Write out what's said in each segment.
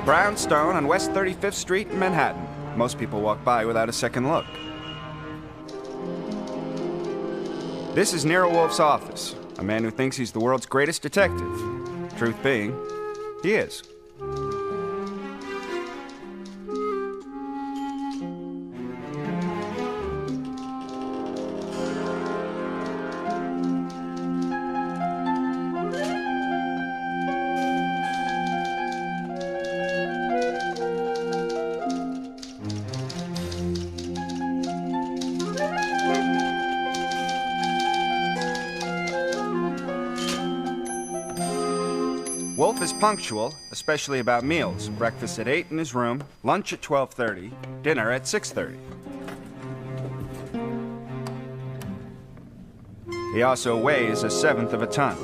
Brownstone on West 35th Street in Manhattan. Most people walk by without a second look. This is Nero Wolfe's office, a man who thinks he's the world's greatest detective. Truth being, he is. Wolfe is punctual, especially about meals. Breakfast at 8 in his room, lunch at 12:30, dinner at 6:30. He also weighs 1/7 of a ton.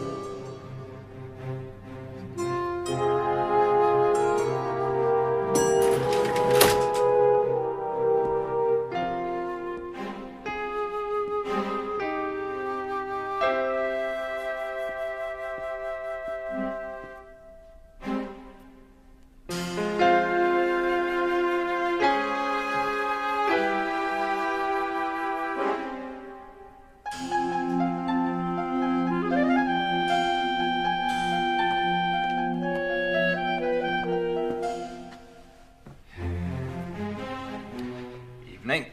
Evening.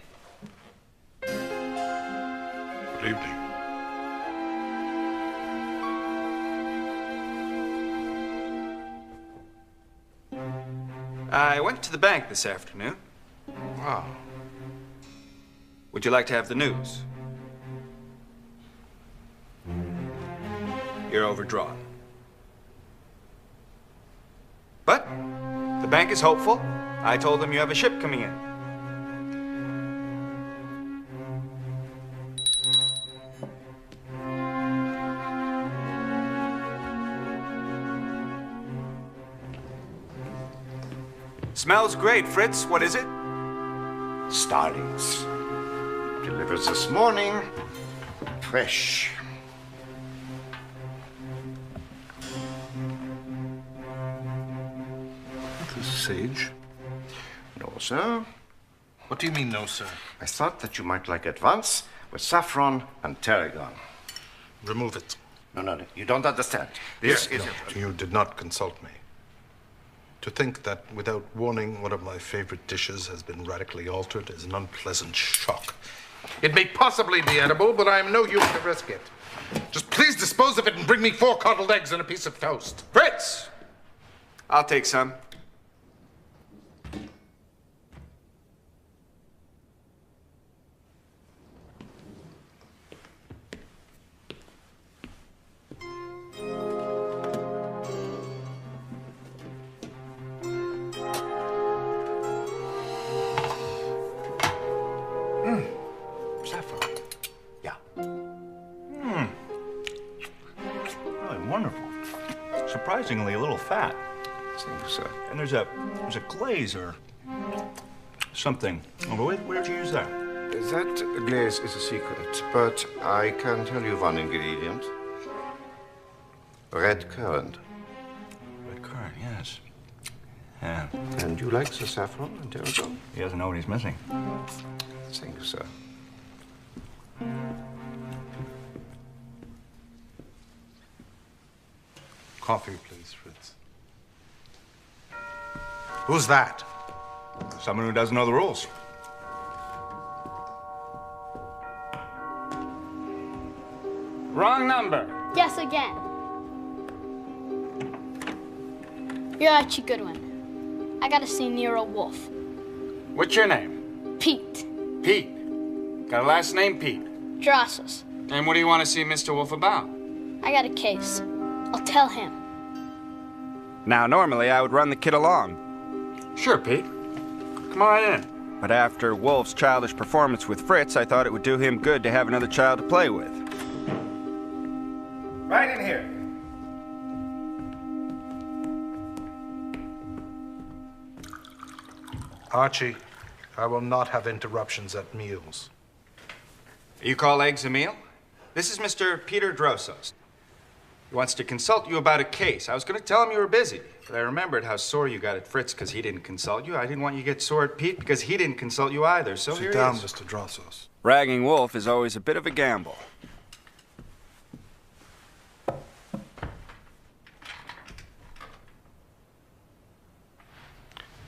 Good evening. I went to the bank this afternoon. Wow. Would you like to have the news? You're overdrawn. But the bank is hopeful. I told them you have a ship coming in. Smells great, Fritz. What is it? Starlings. Delivered this morning. Fresh. This is sage. No, sir. What do you mean, no, sir? I thought that you might like advance with saffron and tarragon. Remove it. No, you don't understand. This is... No, you did not consult me. To think that without warning, one of my favorite dishes has been radically altered is an unpleasant shock. It may possibly be edible, but I am no use to risk it. Just please dispose of it and bring me 4 coddled eggs and a piece of toast. Fritz! I'll take some. Saffron. Yeah. Really wonderful. Surprisingly a little fat. Thank you, sir. And there's a glaze or something. Oh, where'd you use that? That glaze is a secret, but I can tell you one ingredient. Red currant. Red currant, yes. Yeah. And you like the saffron and tarragon? He doesn't know what he's missing. Thank you, sir. Coffee, please, Fritz. Who's that? Someone who doesn't know the rules. Wrong number. Guess again. You're actually a good one. I gotta see Nero Wolfe. What's your name? Pete. Pete. Got a last name, Pete. Drossos. And what do you want to see Mr. Wolfe about? I got a case. I'll tell him. Now, normally I would run the kid along. Sure, Pete. Come on in. But after Wolfe's childish performance with Fritz, I thought it would do him good to have another child to play with. Right in here. Archie, I will not have interruptions at meals. You call eggs a meal? This is Mr. Peter Drossos. He wants to consult you about a case. I was going to tell him you were busy, but I remembered how sore you got at Fritz because he didn't consult you. I didn't want you to get sore at Pete because he didn't consult you either, so here he is. Sit down, Mr. Drossos. Ragging Wolf is always a bit of a gamble.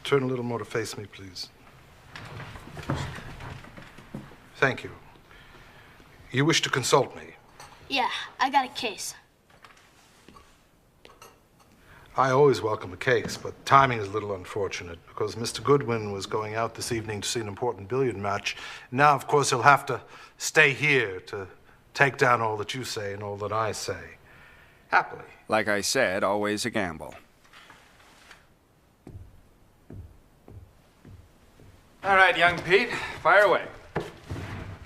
Turn a little more to face me, please. Thank you. You wish to consult me? Yeah, I got a case. I always welcome a case, but timing is a little unfortunate because Mr. Goodwin was going out this evening to see an important billiard match. Now, of course, he'll have to stay here to take down all that you say and all that I say. Happily. Like I said, always a gamble. All right, young Pete, fire away.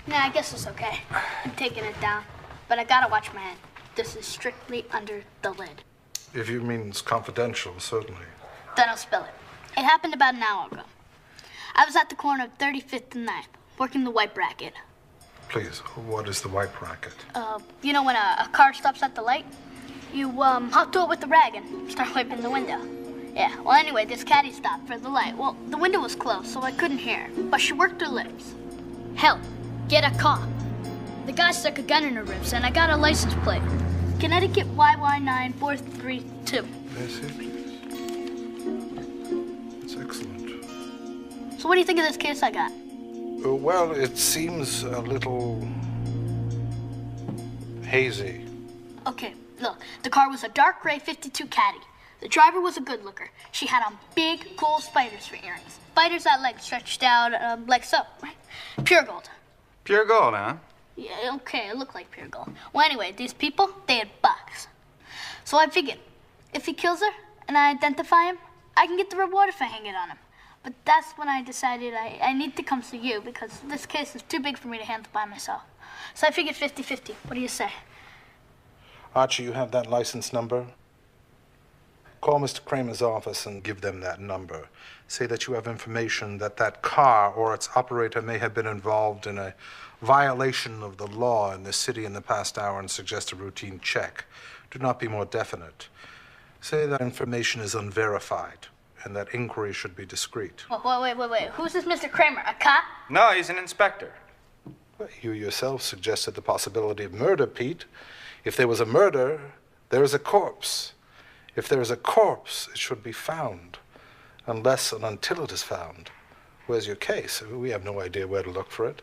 Nah, I guess it's okay. I'm taking it down. But I gotta watch my hand. This is strictly under the lid. If you mean it's confidential, certainly. Then I'll spill it. It happened about an hour ago. I was at the corner of 35th and 9th, working the white bracket. Please, what is the white bracket? You know when a car stops at the light? You, hop to it with the rag and start wiping the window. Yeah, well, anyway, this caddy stopped for the light. Well, the window was closed, so I couldn't hear her. But she worked her lips. Hell, get a cop. The guy stuck a gun in her ribs, and I got a license plate. Connecticut YY9432. May I see it, please? It's excellent. So what do you think of this case I got? Well, it seems a little hazy. Okay, look, the car was a dark gray 52 Caddy. The driver was a good looker. She had on big gold spiders for earrings. Spiders that legs stretched out like so, right? Pure gold. Pure gold, huh? Yeah, okay, it looked like pure gold. Well, anyway, these people, they had bucks. So I figured, if he kills her and I identify him, I can get the reward if I hang it on him. But that's when I decided I need to come see you because this case is too big for me to handle by myself. So I figured 50-50. What do you say? Archie, you have that license number? Call Mr. Kramer's office and give them that number. Say that you have information that that car or its operator may have been involved in a violation of the law in this city in the past hour and suggest a routine check. Do not be more definite. Say that information is unverified and that inquiry should be discreet. Wait. Who's this Mr. Kramer? A cop? No, he's an inspector. Well, you yourself suggested the possibility of murder, Pete. If there was a murder, there is a corpse. If there is a corpse, it should be found. Unless and until it is found. Where's your case? We have no idea where to look for it.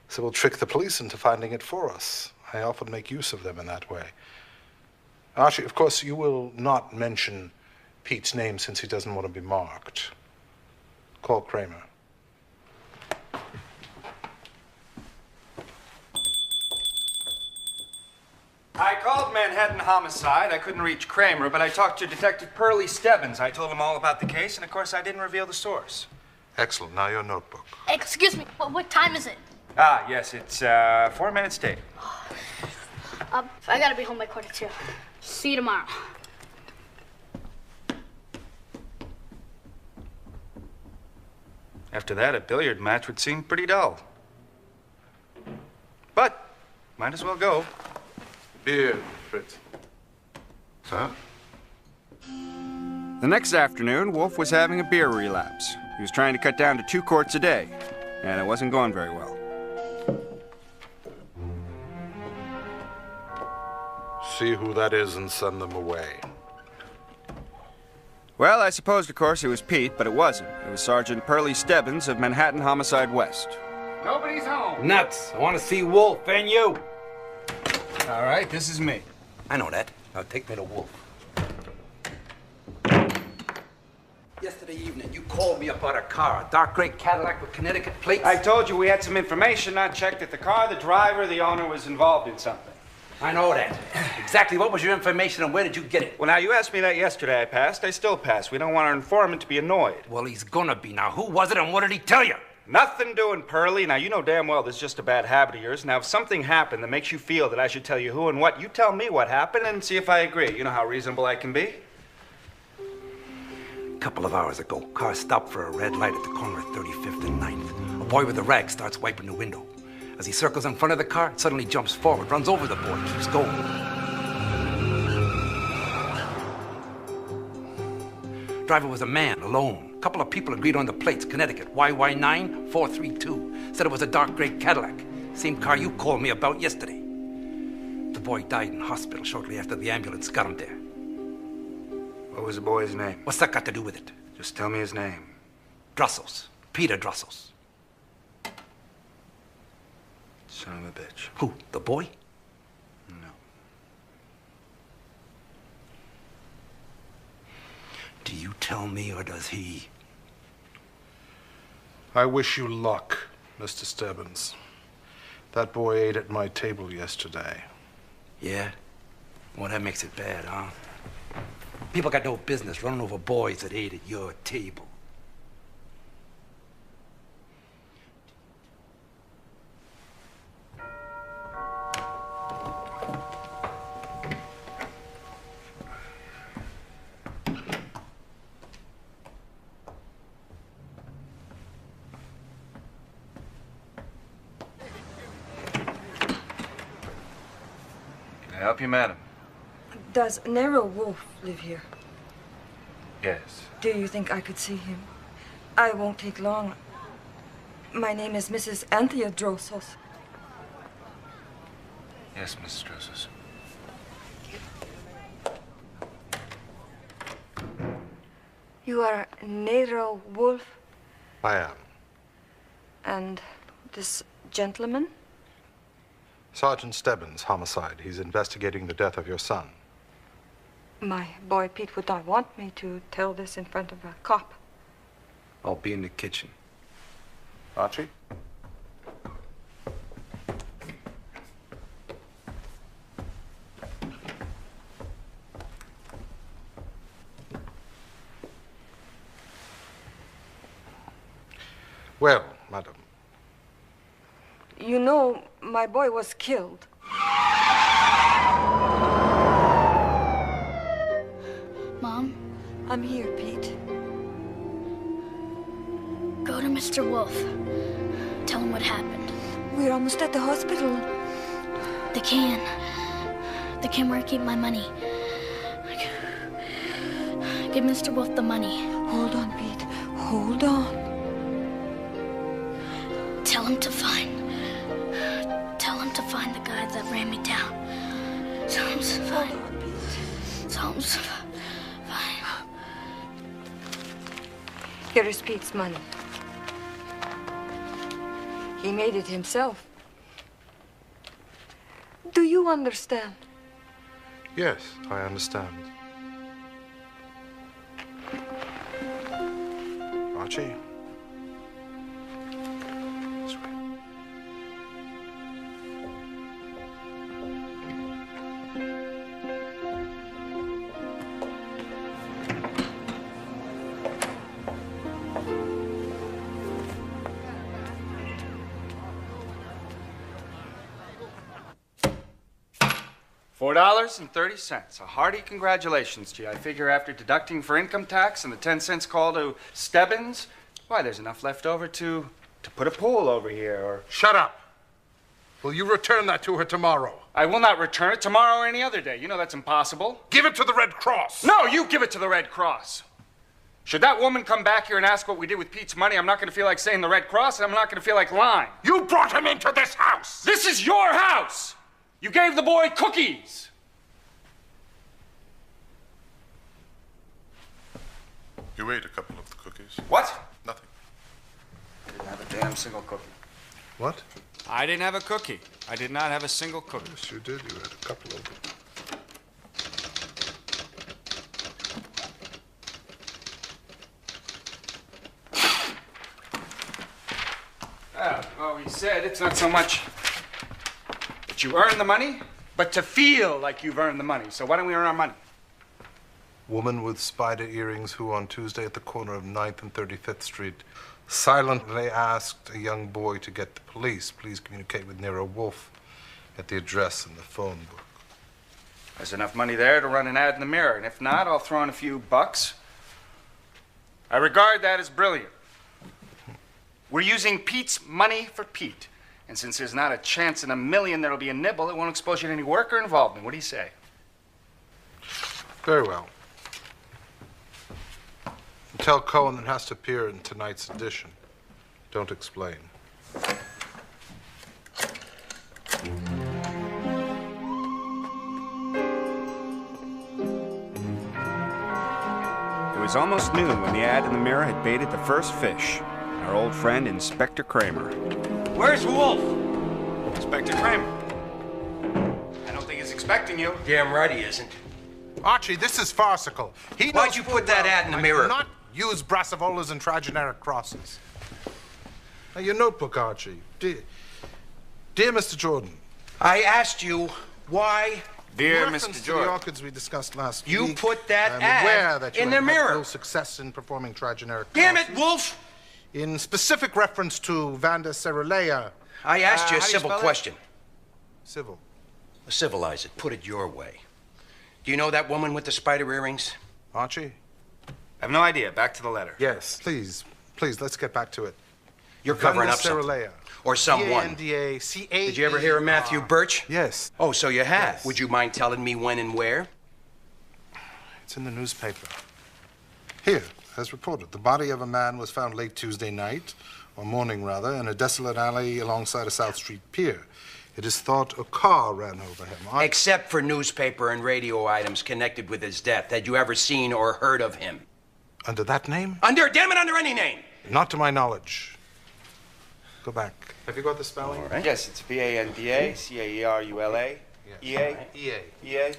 So we'll trick the police into finding it for us. I often make use of them in that way. Archie, of course, you will not mention Pete's name since he doesn't want to be marked. Call Kramer. I called Manhattan Homicide. I couldn't reach Kramer, but I talked to Detective Pearlie Stebbins. I told him all about the case, and of course I didn't reveal the source. Excellent. Now your notebook. Excuse me, what time is it? Ah, yes, it's 4 minutes to 8. I gotta be home by 1:45. See you tomorrow. After that, a billiard match would seem pretty dull. But, might as well go. Beer, Fritz. Sir? The next afternoon, Wolfe was having a beer relapse. He was trying to cut down to 2 quarts a day, and it wasn't going very well. See who that is and send them away. Well, I supposed, of course, it was Pete, but it wasn't. It was Sergeant Pearlie Stebbins of Manhattan Homicide West. Nobody's home. Nuts. I want to see Wolfe and you. All right, this is me. I know that. Now take me to Wolfe. Yesterday evening, you called me about a car, a dark gray Cadillac with Connecticut plates. I told you we had some information, not checked that the car, the driver, the owner was involved in something. I know that. Exactly what was your information and where did you get it? Well, now, you asked me that yesterday. I passed. I still pass. We don't want our informant to be annoyed. Well, he's gonna be. Now, who was it and what did he tell you? Nothing doing, Pearlie. Now, you know damn well this is just a bad habit of yours. Now, if something happened that makes you feel that I should tell you who and what, you tell me what happened and see if I agree. You know how reasonable I can be? A couple of hours ago, car stopped for a red light at the corner of 35th and 9th. A boy with a rag starts wiping the window. As he circles in front of the car, it suddenly jumps forward, runs over the boy, keeps going. Driver was a man, alone. A couple of people agreed on the plates, Connecticut, YY9432. Said it was a dark gray Cadillac. Same car you called me about yesterday. The boy died in hospital shortly after the ambulance got him there. What was the boy's name? What's that got to do with it? Just tell me his name. Drussells. Peter Drussells. Son of a bitch. Who? The boy? No. Do you tell me, or does he? I wish you luck, Mr. Stebbins. That boy ate at my table yesterday. Yeah? Well, that makes it bad, huh? People got no business running over boys that ate at your table. Can I help you, madam? Does Nero Wolfe live here? Yes. Do you think I could see him? I won't take long. My name is Mrs. Anthea Drossos. Yes, Mrs. Drossos. You are Nero Wolfe? I am. And this gentleman? Sergeant Stebbins, homicide. He's investigating the death of your son. My boy Pete would not want me to tell this in front of a cop. I'll be in the kitchen. Archie? Well, madam. You know, my boy was killed. Mom, I'm here, Pete. go to Mr. Wolfe. Tell him what happened. We're almost at the hospital. The can. The can where I keep my money. Give Mr. Wolfe the money. Hold on, Pete. Hold on. Tell him to find the guy that ran me down. Tell him to find. Tell him to find. Here is Pete's money. He made it himself. Do you understand? Yes, I understand. Archie? This way. $4.30. A hearty congratulations to you. I figure after deducting for income tax and the 10 cents call to Stebbins, why, there's enough left over to put a pool over here, or... Shut up! Will you return that to her tomorrow? I will not return it tomorrow or any other day. You know that's impossible. Give it to the Red Cross! No, you give it to the Red Cross. Should that woman come back here and ask what we did with Pete's money, I'm not going to feel like saying the Red Cross, and I'm not going to feel like lying. You brought him into this house! This is your house! You gave the boy cookies! You ate a couple of the cookies. What? Nothing. I didn't have a damn single cookie. What? I didn't have a cookie. I did not have a single cookie. Yes, you did. You had a couple of them. Well, he said it's not so much that you earn the money, but to feel like you've earned the money. So why don't we earn our money? Woman with spider earrings who on Tuesday at the corner of 9th and 35th Street silently asked a young boy to get the police. Please communicate with Nero Wolfe at the address in the phone book. There's enough money there to run an ad in the Mirror, and if not, I'll throw in a few bucks. I regard that as brilliant. We're using Pete's money for Pete. And since there's not a chance in a million there'll be a nibble, it won't expose you to any work or involvement. What do you say? Very well. Tell Cohen it has to appear in tonight's edition. Don't explain. It was almost noon when the ad in the Mirror had baited the first fish. Our old friend, Inspector Kramer. Where's Wolfe? Inspector Kramer. I don't think he's expecting you. Damn right he isn't. Archie, this is farcical. Why'd you put that ad in the Mirror? I do not use brassavolas and trigeneric crosses. Now, your notebook, Archie. Dear Mr. Jordan. I asked you why. Dear Mr. Mr. The Jordan. orchids we discussed last week. You put that I'm ad aware that you in the have had Mirror. no success in performing trigeneric Damn it, crosses. Wolfe! In specific reference to Vanda Cerulea. I asked you a how do you civil spell that? question. Civil. Civilize it. Put it your way. Do you know that woman with the spider earrings? Archie? I have no idea. Back to the letter. Yes. Please, let's get back to it. You're covering up Vanda something. Cerulea. Or someone. V-A-N-D-A-C-A. Did you ever hear of Matthew Birch? Yes. Oh, so you have. Yes. Would you mind telling me when and where? It's in the newspaper. Here, as reported, the body of a man was found late Tuesday night, or morning rather, in a desolate alley alongside a South Street pier. It is thought a car ran over him. Except for newspaper and radio items connected with his death. Had you ever seen or heard of him? Under that name? Under any name. Not to my knowledge. Go back. Have you got the spelling? All right. Yes, it's V-A-N-D-A-C-A-E-R-U-L-A. Yes. E-A? E-A. E-A?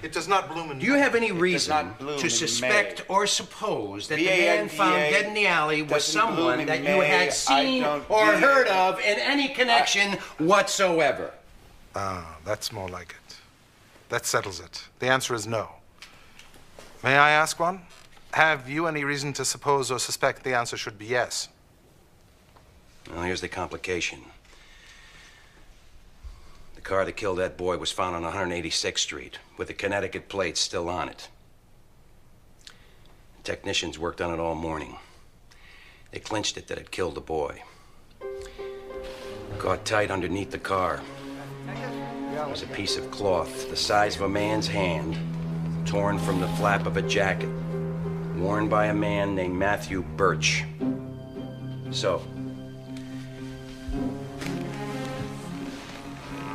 It does not bloom in Do you have any does reason not bloom to in suspect May. or suppose that the man found V-A-N-D-A dead in the alley was doesn't bloom someone in that you May. had I seen don't or get heard it. of in any connection whatsoever? Ah, that's more like it. That settles it. The answer is no. May I ask one? Have you any reason to suppose or suspect the answer should be yes? Well, here's the complication. The car that killed that boy was found on 186th Street, with the Connecticut plate still on it. Technicians worked on it all morning. They clinched it that it killed the boy. Caught tight underneath the car was a piece of cloth the size of a man's hand, torn from the flap of a jacket, worn by a man named Matthew Birch. So,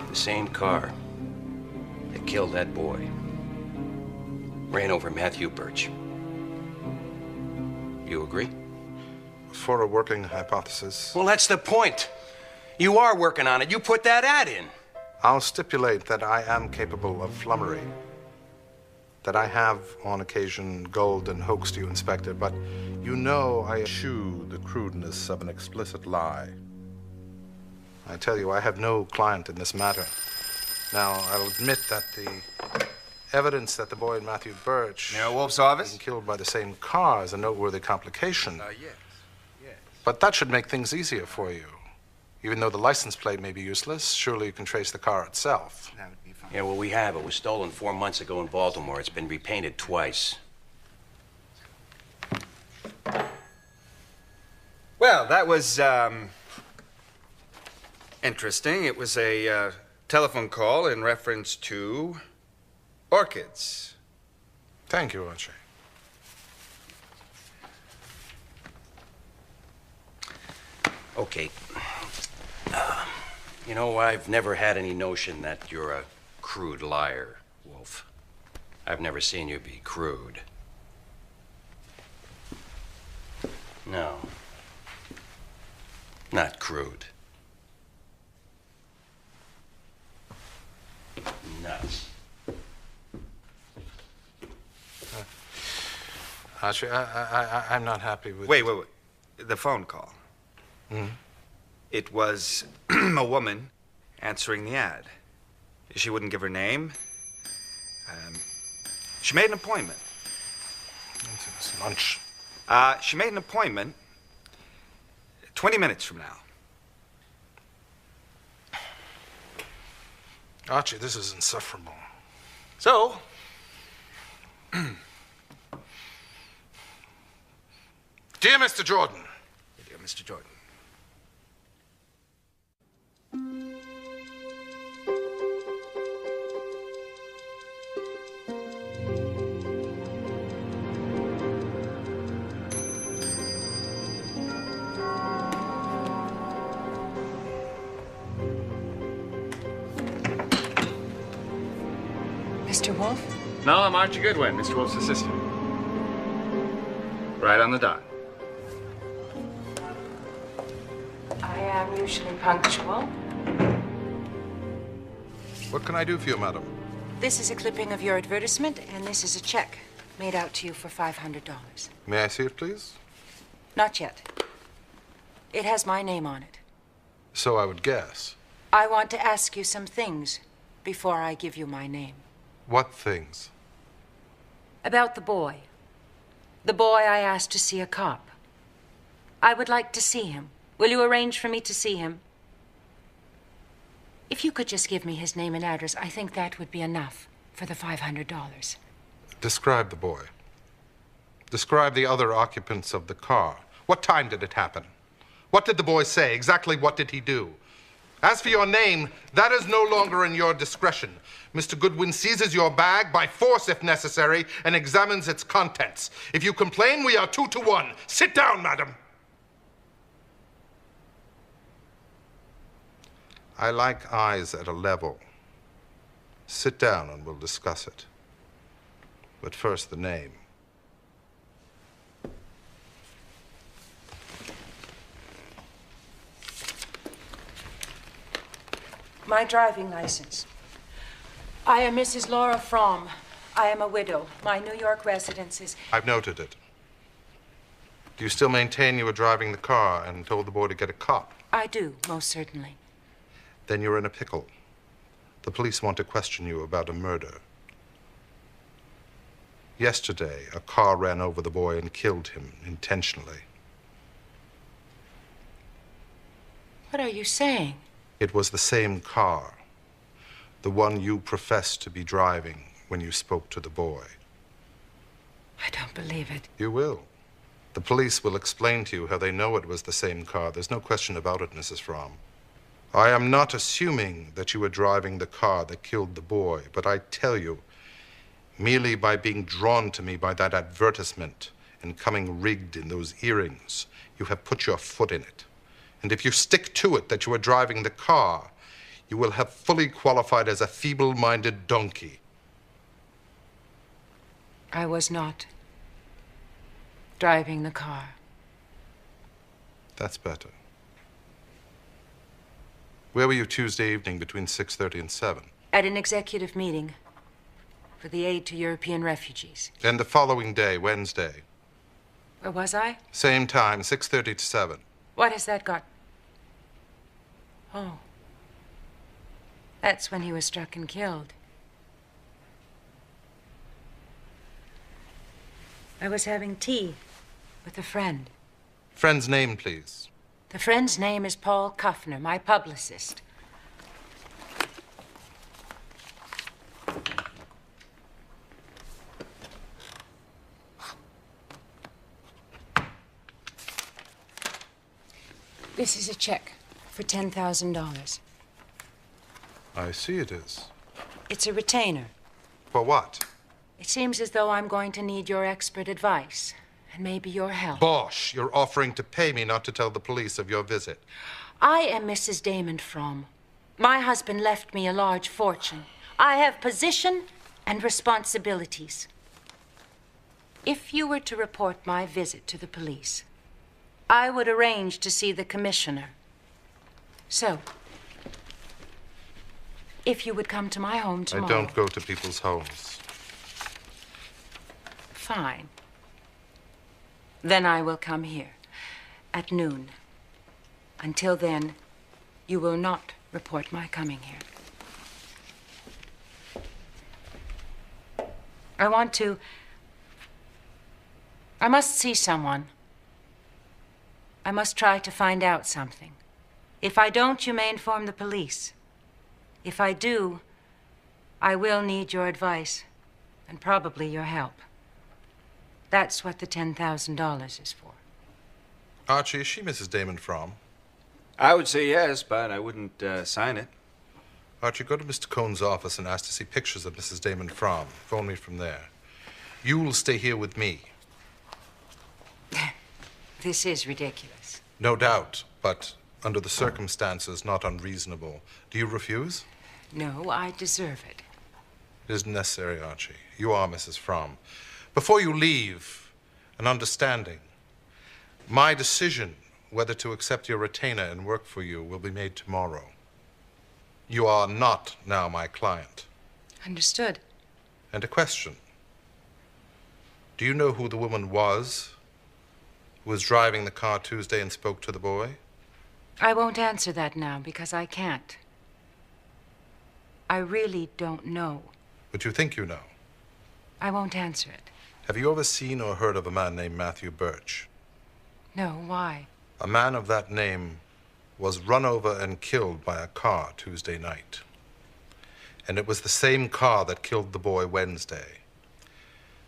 the same car that killed that boy ran over Matthew Birch. You agree? For a working hypothesis, Well, that's the point. You are working on it. You put that ad in. I'll stipulate that I am capable of flummery. That I have, on occasion, gulled and hoaxed you, Inspector, but you know I eschew the crudeness of an explicit lie. I tell you, I have no client in this matter. Now, I'll admit that the evidence that the boy and Matthew Birch Nero Wolfe's being office? killed by the same car is a noteworthy complication. Yes. But that should make things easier for you. Even though the license plate may be useless, surely you can trace the car itself. That would be fine. Yeah, well, we have. It was stolen 4 months ago in Baltimore. It's been repainted twice. Well, that was, interesting. It was a, telephone call in reference to orchids. Thank you, Archie. Okay. You know, I've never had any notion that you're a crude liar, Wolfe. I've never seen you be crude. No. Not crude. Nuts. Archie, I'm not happy with... Wait. The phone call. Hmm? It was a woman answering the ad. She wouldn't give her name. She made an appointment. It's lunch. She made an appointment 20 minutes from now. Archie, this is insufferable. So, Dear Mr. Jordan. dear Mr. Jordan. Mr. Wolfe? No, I'm Archie Goodwin, Mr. Wolfe's assistant. Right on the dot. I am usually punctual. What can I do for you, madam? This is a clipping of your advertisement, and this is a check made out to you for $500. May I see it, please? Not yet. It has my name on it. So I would guess. I want to ask you some things before I give you my name. What things? About the boy. The boy I asked to see a cop. I would like to see him. Will you arrange for me to see him? If you could just give me his name and address, I think that would be enough for the $500. Describe the boy. Describe the other occupants of the car. What time did it happen? What did the boy say? Exactly what did he do? As for your name, that is no longer in your discretion. Mr. Goodwin seizes your bag by force if necessary and examines its contents. If you complain, we are 2 to 1. Sit down, madam. I like eyes at a level. Sit down and we'll discuss it. But first, the name. My driving license. I am Mrs. Laura Fromm. I am a widow. My New York residence is... I've noted it. Do you still maintain you were driving the car and told the boy to get a cop? I do, most certainly. Then you're in a pickle. The police want to question you about a murder. Yesterday, a car ran over the boy and killed him intentionally. What are you saying? It was the same car, the one you professed to be driving when you spoke to the boy. I don't believe it. You will. The police will explain to you how they know it was the same car. There's no question about it, Mrs. Fromm. I am not assuming that you were driving the car that killed the boy, but I tell you, merely by being drawn to me by that advertisement and coming rigged in those earrings, you have put your foot in it. And if you stick to it that you were driving the car, you will have fully qualified as a feeble-minded donkey. I was not driving the car. That's better. Where were you Tuesday evening between 6:30 and 7? At an executive meeting for the aid to European refugees. And the following day, Wednesday? Where was I? Same time, 6:30 to 7. What has that got? Oh. That's when he was struck and killed. I was having tea with a friend. Friend's name, please. The friend's name is Paul Kuffner, my publicist. This is a check for $10,000. I see it is. It's a retainer. For what? It seems as though I'm going to need your expert advice and maybe your help. Bosh! You're offering to pay me not to tell the police of your visit. I am Mrs. Damon Fromm. My husband left me a large fortune. I have position and responsibilities. If you were to report my visit to the police, I would arrange to see the commissioner. So, if you would come to my home tomorrow... I don't go to people's homes. Fine. Then I will come here at noon. Until then, you will not report my coming here. I must see someone. I must try to find out something. If I don't, you may inform the police. If I do, I will need your advice and probably your help. That's what the $10,000 is for. Archie, is she Mrs. Damon Fromm? I would say yes, but I wouldn't sign it. Archie, go to Mr. Cohn's office and ask to see pictures of Mrs. Damon Fromm. Phone me from there. You will stay here with me. This is ridiculous. No doubt, but under the circumstances, not unreasonable. Do you refuse? No, I deserve it. It isn't necessary, Archie. You are Mrs. Fromm. Before you leave, an understanding. My decision whether to accept your retainer and work for you will be made tomorrow. You are not now my client. Understood. And a question. Do you know who the woman was who was driving the car Tuesday and spoke to the boy? I won't answer that now because I can't. I really don't know. But you think you know? I won't answer it. Have you ever seen or heard of a man named Matthew Birch? No, why? A man of that name was run over and killed by a car Tuesday night. And it was the same car that killed the boy Wednesday.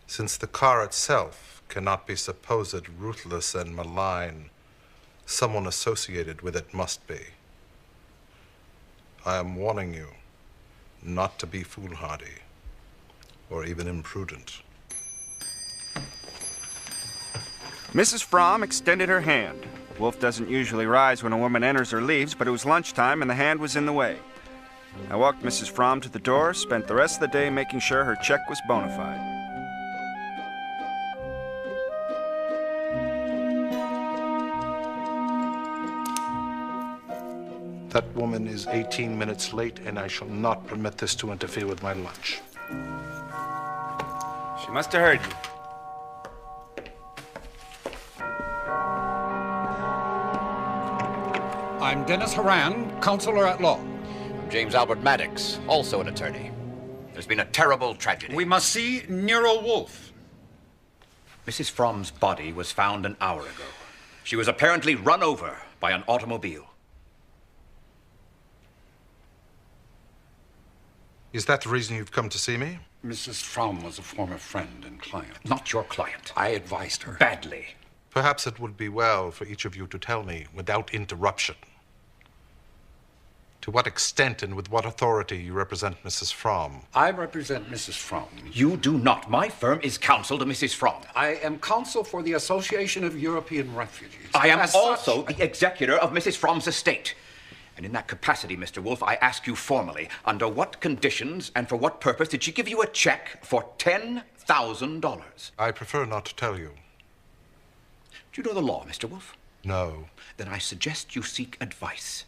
Since the car itself cannot be supposed ruthless and malign, someone associated with it must be. I am warning you not to be foolhardy or even imprudent. Mrs. Fromm extended her hand. Wolfe doesn't usually rise when a woman enters or leaves, but it was lunchtime and the hand was in the way. I walked Mrs. Fromm to the door, spent the rest of the day making sure her check was bona fide. That woman is 18 minutes late, and I shall not permit this to interfere with my lunch. She must have heard you. I'm Dennis Horan, counselor at law. I'm James Albert Maddox, also an attorney. There's been a terrible tragedy. We must see Nero Wolfe. Mrs. Fromm's body was found an hour ago. She was apparently run over by an automobile. Is that the reason you've come to see me? Mrs. Fromm was a former friend and client. Not your client. I advised her. Badly. Perhaps it would be well for each of you to tell me, without interruption, to what extent and with what authority you represent Mrs. Fromm. I represent Mrs. Fromm. You do not. My firm is counsel to Mrs. Fromm. I am counsel for the Association of European Refugees. I am also the executor of Mrs. Fromm's estate. And in that capacity, Mr. Wolfe, I ask you formally, under what conditions and for what purpose did she give you a check for $10,000? I prefer not to tell you. Do you know the law, Mr. Wolfe? No. Then I suggest you seek advice.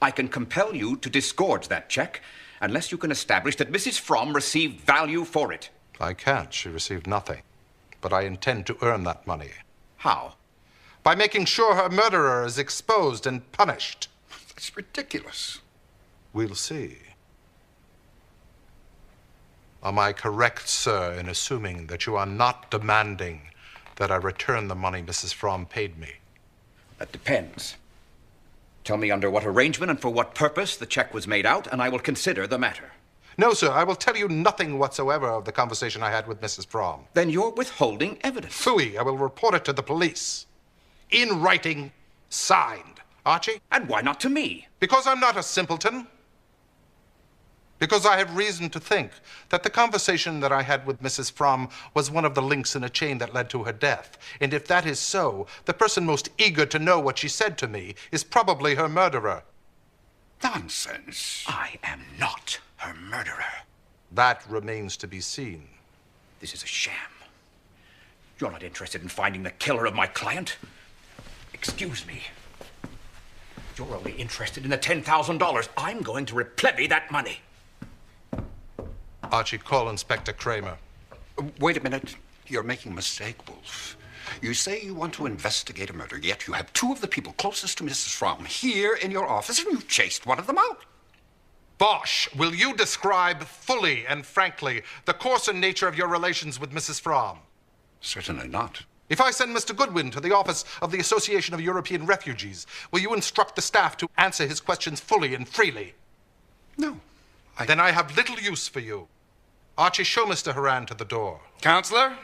I can compel you to disgorge that check unless you can establish that Mrs. Fromm received value for it. I can't. She received nothing. But I intend to earn that money. How? By making sure her murderer is exposed and punished. That's ridiculous. We'll see. Am I correct, sir, in assuming that you are not demanding that I return the money Mrs. Fromm paid me? That depends. Tell me under what arrangement and for what purpose the check was made out, and I will consider the matter. No, sir, I will tell you nothing whatsoever of the conversation I had with Mrs. Fromm. Then you're withholding evidence. Phooey, I will report it to the police. In writing, signed. Archie? And why not to me? Because I'm not a simpleton. Because I have reason to think that the conversation that I had with Mrs. Fromm was one of the links in a chain that led to her death. And if that is so, the person most eager to know what she said to me is probably her murderer. Nonsense. I am not her murderer. That remains to be seen. This is a sham. You're not interested in finding the killer of my client? Excuse me. You're only interested in the $10,000. I'm going to replevy that money. Archie, call Inspector Kramer. Wait a minute. You're making a mistake, Wolfe. You say you want to investigate a murder, yet you have two of the people closest to Mrs. Fromm here in your office, and you chased one of them out. Bosch, will you describe fully and frankly the course and nature of your relations with Mrs. Fromm? Certainly not. If I send Mr. Goodwin to the office of the Association of European Refugees, will you instruct the staff to answer his questions fully and freely? No. Then I have little use for you. Archie, show Mr. Horan to the door. Counselor?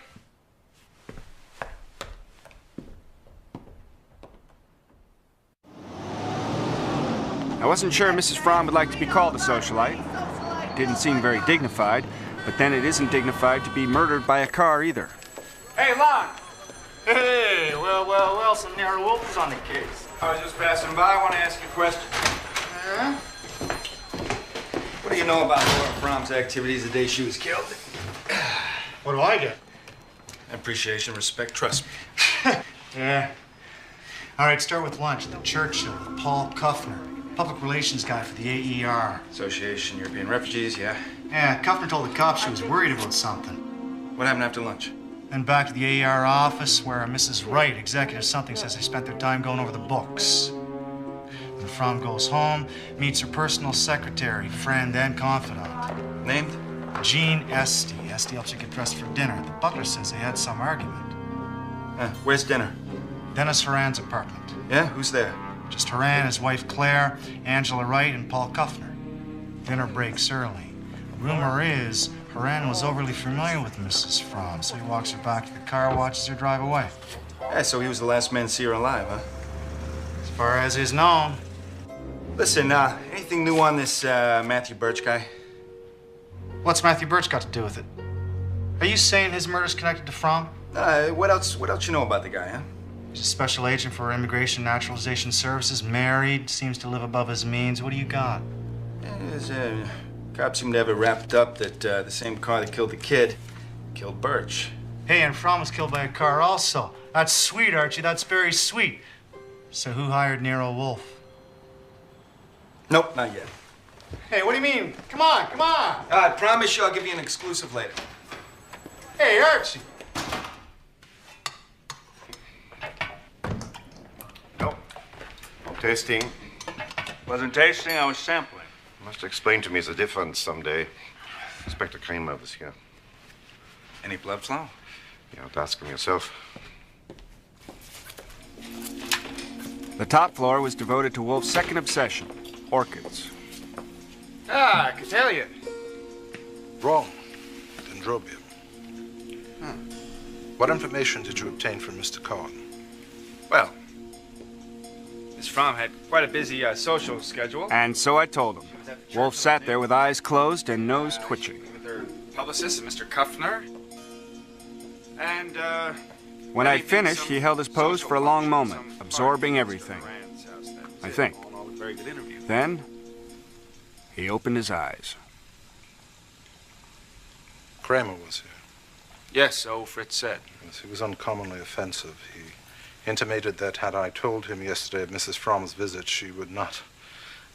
I wasn't sure Mrs. Fromm would like to be called a socialite. It didn't seem very dignified, but then it isn't dignified to be murdered by a car either. Hey, Lon! Hey, well, some Nero Wolfe is on the case. I was just passing by. I want to ask you a question. What are do you know about Laura Fromm's activities the day she was killed? What do I get? Appreciation, respect, trust me. Yeah. All right, start with lunch. The Churchill, with Paul Kuffner, public relations guy for the AER. Association European Refugees, yeah. Yeah, Kuffner told the cops she was worried about something. What happened after lunch? Then back to the AER office where Mrs. Wright, executive something, says they spent their time going over the books. Then Fromm goes home, meets her personal secretary, friend, and confidant. Named? Jean Esty. Esty helps you get dressed for dinner. The butler says they had some argument. Where's dinner? Dennis Horan's apartment. Yeah? Who's there? Just Horan, his wife Claire, Angela Wright, and Paul Kuffner. Dinner breaks early. Rumor is Horan was overly familiar with Mrs. Fromm, so he walks her back to the car, watches her drive away. Yeah, so he was the last man to see her alive, huh? As far as is known. Listen, anything new on this Matthew Birch guy? What's Matthew Birch got to do with it? Are you saying his murder's connected to Fromm? What else you know about the guy, huh? He's a special agent for Immigration Naturalization Services, married, seems to live above his means. What do you got? Cops seem to have it wrapped up that the same car that killed the kid killed Birch. Hey, and Fromm was killed by a car also. That's sweet, Archie. That's very sweet. So who hired Nero Wolfe? Nope, not yet. Hey, what do you mean? Come on, come on. I promise you I'll give you an exclusive later. Hey, Archie. No. Tasting. Wasn't tasting, I was sampling. You must explain to me the difference someday. Inspector Kramer was here. Any blood flow? You have to ask him yourself. The top floor was devoted to Wolfe's second obsession, orchids. I can tell you. Wrong. Dendrobium. What information did you obtain from Mr. Cohen? Well, Miss Fromm had quite a busy social schedule. And so I told him. Wolfe sat there with eyes closed and nose twitching. With her publicist, Mr. Kuffner. And, when I finished, he held his pose for a long moment, absorbing everything. I think. Then, he opened his eyes. Kramer was here. Yes, so Fritz said. Yes, he was uncommonly offensive. He intimated that had I told him yesterday of Mrs. Fromm's visit, she would not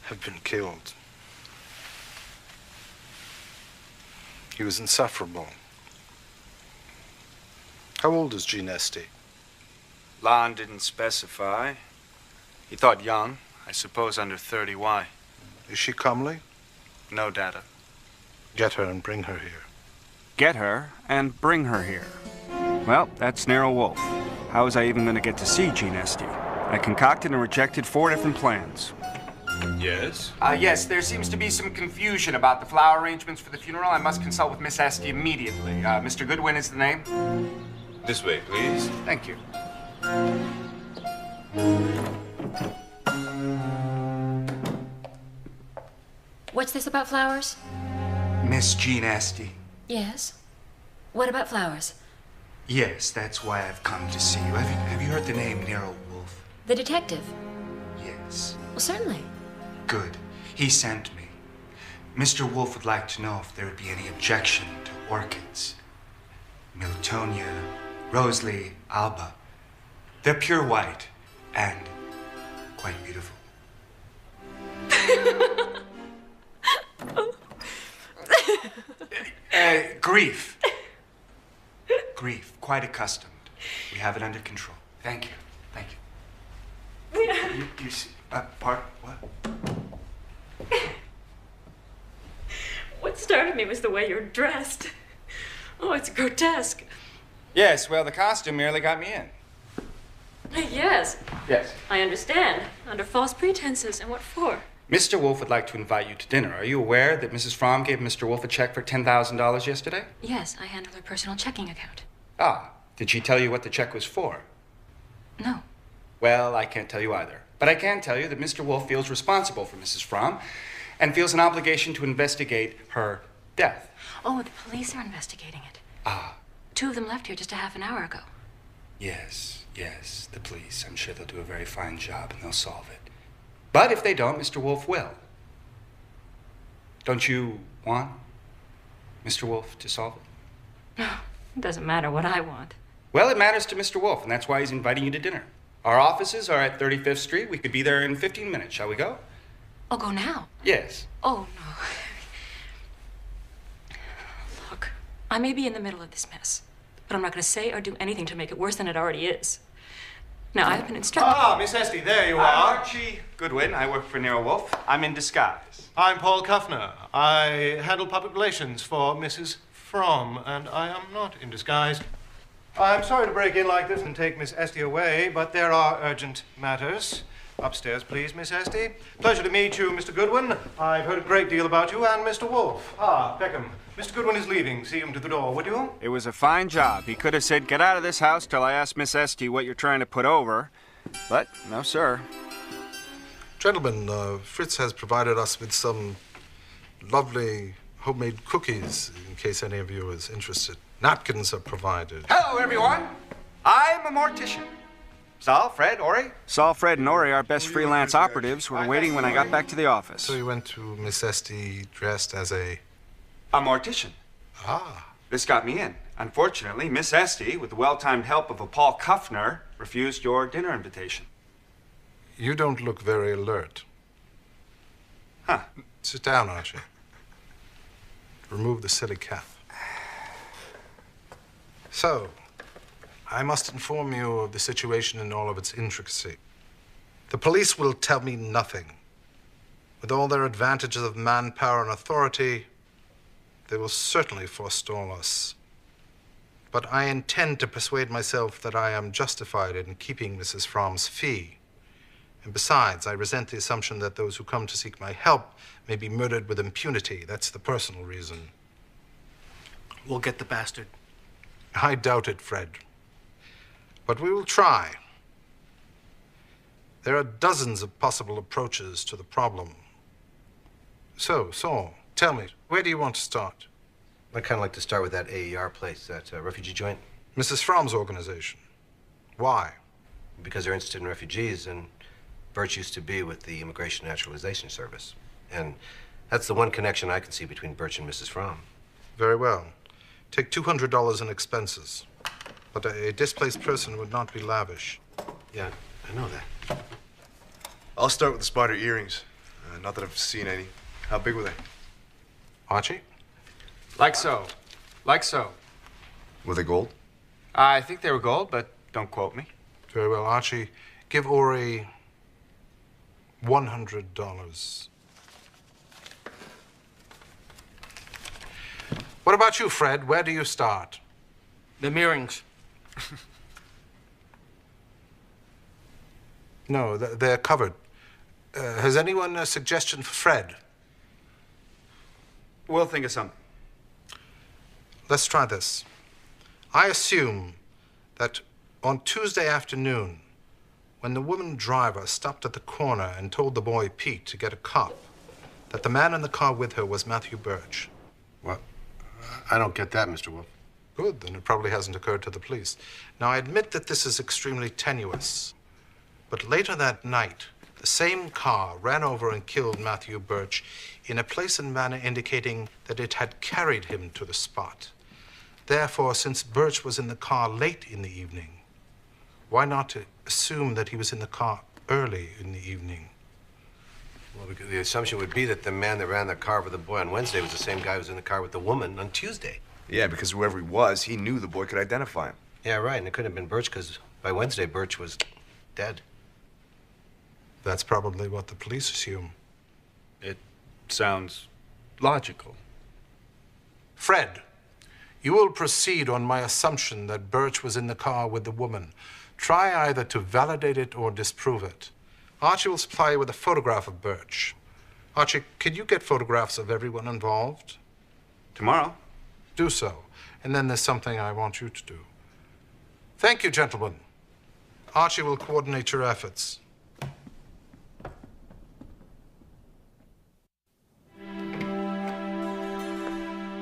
have been killed. He was insufferable. How old is Jean Esty? Lon didn't specify. He thought young. I suppose under 30. Why? Is she comely? No data. Get her and bring her here. Get her and bring her here. Well, that's Nero Wolfe. How was I even going to get to see Jean Esty? I concocted and rejected 4 different plans. Yes? Yes, there seems to be some confusion about the flower arrangements for the funeral. I must consult with Miss Esty immediately. Mr. Goodwin is the name? This way, please. Thank you. What's this about flowers? Miss Jean Esty. Yes. What about flowers? Yes, that's why I've come to see you. Have you heard the name Nero Wolfe? The detective? Yes. Well, certainly. Good. He sent me. Mr. Wolfe would like to know if there would be any objection to orchids. Miltonia, Rosalie, Alba. They're pure white and quite beautiful. Grief. Grief. Quite accustomed. We have it under control. Thank you. Thank you. You see, what? What started me was the way you're dressed. Oh, it's grotesque. Yes, well, the costume merely got me in. Yes. Yes. I understand. Under false pretenses. And what for? Mr. Wolfe would like to invite you to dinner. Are you aware that Mrs. Fromm gave Mr. Wolfe a check for $10,000 yesterday? Yes, I handle her personal checking account. Ah, did she tell you what the check was for? No. Well, I can't tell you either. But I can tell you that Mr. Wolfe feels responsible for Mrs. Fromm and feels an obligation to investigate her death. Oh, the police are investigating it. Ah. 2 of them left here just a half an hour ago. Yes, the police. I'm sure they'll do a very fine job and they'll solve it. But if they don't, Mr. Wolfe will. Don't you want Mr. Wolfe to solve it? No, it doesn't matter what I want. Well, it matters to Mr. Wolfe, and that's why he's inviting you to dinner. Our offices are at 35th Street. We could be there in 15 minutes. Shall we go? I'll go now. Yes. Oh, no. Look, I may be in the middle of this mess, but I'm not going to say or do anything to make it worse than it already is. Now, I've been instructed... Ah, Miss Esty, there you I'm are. Archie Goodwin. I work for Nero Wolfe. I'm in disguise. I'm Paul Kuffner. I handle public relations for Mrs. Fromm, and I am not in disguise. I'm sorry to break in like this and take Miss Esty away, but there are urgent matters. Upstairs, please, Miss Esty. Pleasure to meet you, Mr. Goodwin. I've heard a great deal about you and Mr. Wolfe. Ah, Peckham. Mr. Goodwin is leaving. See him to the door, would you? It was a fine job. He could have said, "Get out of this house till I ask Miss Esty what you're trying to put over." But, no, sir. Gentlemen, Fritz has provided us with some lovely homemade cookies, in case any of you is interested. Napkins are provided. Hello, everyone. I'm a mortician. Saul, Fred, Ori? Saul, Fred, and Ori, our best freelance operatives, were waiting when I got back to the office. So you went to Miss Esty dressed as a mortician. Ah. This got me in. Unfortunately, Miss Esty, with the well-timed help of a Paul Kuffner, refused your dinner invitation. You don't look very alert. Huh. Sit down, Archie. Remove the silly cap. So, I must inform you of the situation in all of its intricacy. The police will tell me nothing. With all their advantages of manpower and authority, they will certainly forestall us. But I intend to persuade myself that I am justified in keeping Mrs. Fromm's fee. And besides, I resent the assumption that those who come to seek my help may be murdered with impunity. That's the personal reason. We'll get the bastard. I doubt it, Fred. But we will try. There are dozens of possible approaches to the problem. So, Saul, tell me, where do you want to start? I'd kind of like to start with that AER place, that refugee joint. Mrs. Fromm's organization. Why? Because they're interested in refugees, and Birch used to be with the Immigration Naturalization Service. And that's the one connection I can see between Birch and Mrs. Fromm. Very well. Take $200 in expenses. But a displaced person would not be lavish. Yeah, I know that. I'll start with the spider earrings. Not that I've seen any. How big were they? Archie? Like so. Like so. Were they gold? I think they were gold, but don't quote me. Very well, Archie. Give Ori $100. What about you, Fred? Where do you start? The earrings. No, they're covered. Has anyone a suggestion for Fred? We'll think of something. Let's try this. I assume that on Tuesday afternoon, when the woman driver stopped at the corner and told the boy Pete to get a cop, that the man in the car with her was Matthew Birch. What? I don't get that, Mr. Wolfe. Good, then it probably hasn't occurred to the police. Now, I admit that this is extremely tenuous. But later that night, the same car ran over and killed Matthew Birch in a place and manner indicating that it had carried him to the spot. Therefore, since Birch was in the car late in the evening, why not assume that he was in the car early in the evening? Well, because the assumption would be that the man that ran the car with the boy on Wednesday was the same guy who was in the car with the woman on Tuesday. Yeah, because whoever he was, he knew the boy could identify him. Yeah, right, and it couldn't have been Birch because by Wednesday, Birch was dead. That's probably what the police assume. It sounds logical. Fred, you will proceed on my assumption that Birch was in the car with the woman. Try either to validate it or disprove it. Archie will supply you with a photograph of Birch. Archie, could you get photographs of everyone involved? Tomorrow. Do so. And then there's something I want you to do. Thank you, gentlemen. Archie will coordinate your efforts.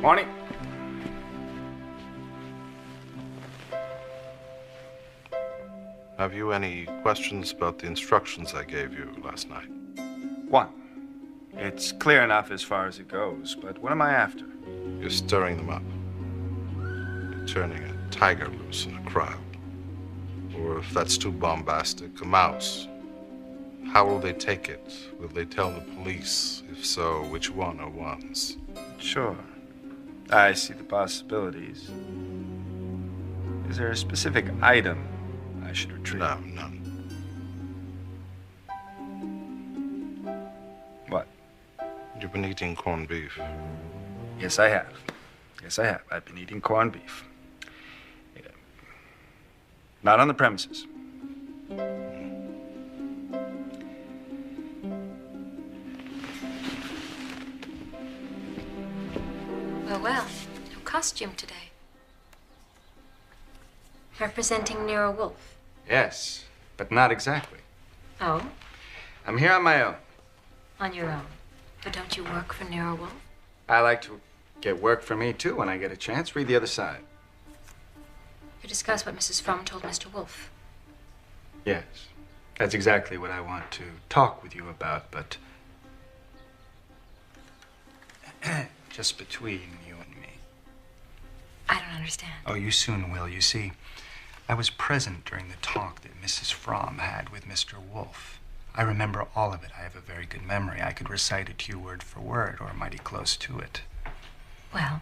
Morning. Have you any questions about the instructions I gave you last night? One. It's clear enough as far as it goes, but what am I after? You're stirring them up. You're turning a tiger loose in a crowd. Or if that's too bombastic, a mouse. How will they take it? Will they tell the police? If so, which one or ones? Sure. I see the possibilities. Is there a specific item I should retrieve? No, none. What? You've been eating corned beef. Yes, I have. Yes, I have. I've been eating corned beef. Yeah. Not on the premises. Well, no costume today. Representing Nero Wolfe. Yes, but not exactly. Oh? I'm here on my own. On your own. But don't you work for Nero Wolfe? I like to get work for me, too, when I get a chance. Read the other side. You discuss what Mrs. Fromm told Mr. Wolfe. Yes. That's exactly what I want to talk with you about, but just between you and me. I don't understand. Oh, you soon will. You see, I was present during the talk that Mrs. Fromm had with Mr. Wolfe. I remember all of it. I have a very good memory. I could recite it to you word for word, or mighty close to it. Well?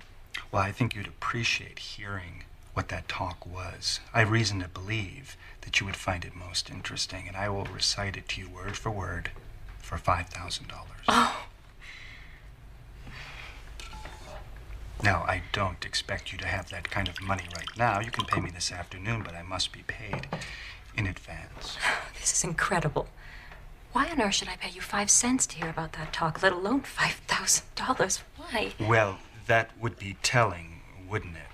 Well, I think you'd appreciate hearing what that talk was. I have reason to believe that you would find it most interesting, and I will recite it to you word for word for $5,000. Oh! Now, I don't expect you to have that kind of money right now. You can pay me this afternoon, but I must be paid in advance. This is incredible. Why on earth should I pay you 5 cents to hear about that talk, let alone $5,000? Why? Well, that would be telling, wouldn't it?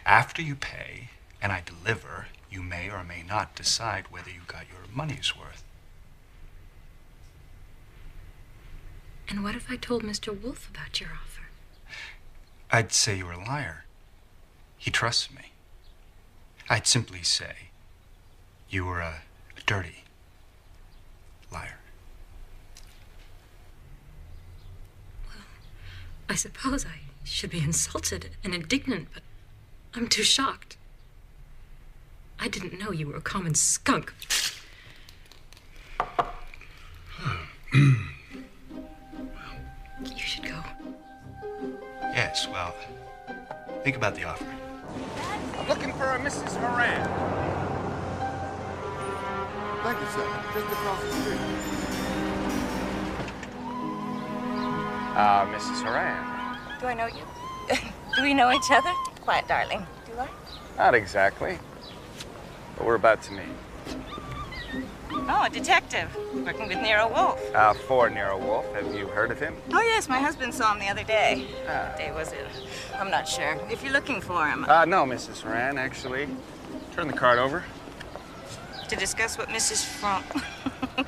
After you pay and I deliver, you may or may not decide whether you got your money's worth. And what if I told Mr. Wolfe about your offer? I'd say you're a liar. He trusts me. I'd simply say you were a dirty liar. Well, I suppose I should be insulted and indignant, but I'm too shocked. I didn't know you were a common skunk. You should go. Yes, well, think about the offer. I'm looking for a Mrs. Moran. Thank you, sir. Just across the street. Mrs. Horan. Do I know you? Do we know each other? Quiet, darling. Do I? Not exactly. But we're about to meet. Oh, a detective. Working with Nero Wolfe. For Nero Wolfe. Have you heard of him? Oh, yes. My husband saw him the other day. What day was it? I'm not sure. If you're looking for him. No, Mrs. Horan, actually. Turn the card over. To discuss what Mrs. Fromm...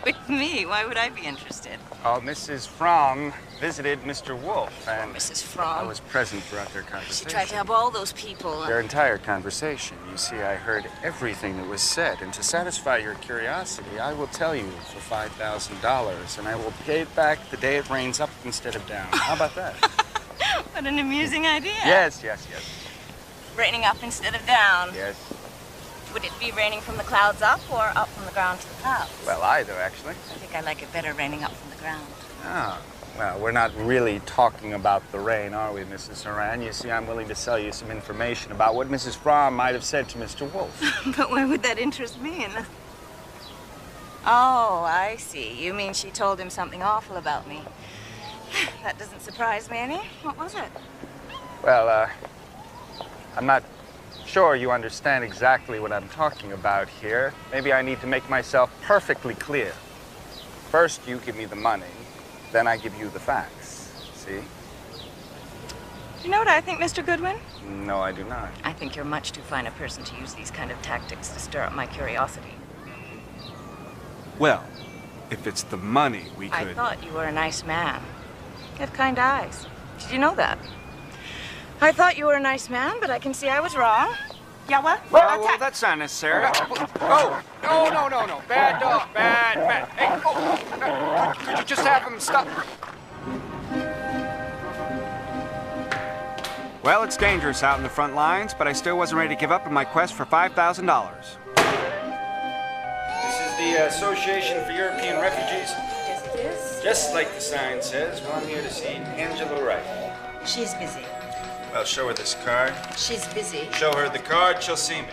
with me? Why would I be interested? Oh, Mrs. Fromm visited Mr. Wolfe, and Mrs. Fromm? I was present throughout their conversation. She tried to help all those people. Their entire conversation. You see, I heard everything that was said, and to satisfy your curiosity, I will tell you for $5,000, and I will pay it back the day it rains up instead of down. How about that? What an amusing idea. Yes. Raining up instead of down. Yes. Would it be raining from the clouds up or up from the ground to the clouds? Well, either, actually. I think I like it better raining up from the ground. Ah, well, we're not really talking about the rain, are we, Mrs. Horan? You see, I'm willing to sell you some information about what Mrs. Fromm might have said to Mr. Wolfe. But why would that interest me? Oh, I see. You mean she told him something awful about me. That doesn't surprise me any. What was it? Well, I'm not sure you understand exactly what I'm talking about here. Maybe I need to make myself perfectly clear. First, you give me the money, then I give you the facts. See? Do you know what I think, Mr. Goodwin? No, I do not. I think you're much too fine a person to use these kind of tactics to stir up my curiosity. Well, if it's the money, we could... I thought you were a nice man. You have kind eyes. Did you know that? I thought you were a nice man, but I can see I was wrong. Yeah, what? Well, that's not necessary. Oh, no. Bad dog. Bad. Hey, could you just have him stop? Well, it's dangerous out in the front lines, but I still wasn't ready to give up on my quest for $5,000. This is the Association for European Refugees. Yes, it is. Just like the sign says, well, I'm here to see Angela Wright. She's busy. Well, show her this card. She's busy. Show her the card, she'll see me.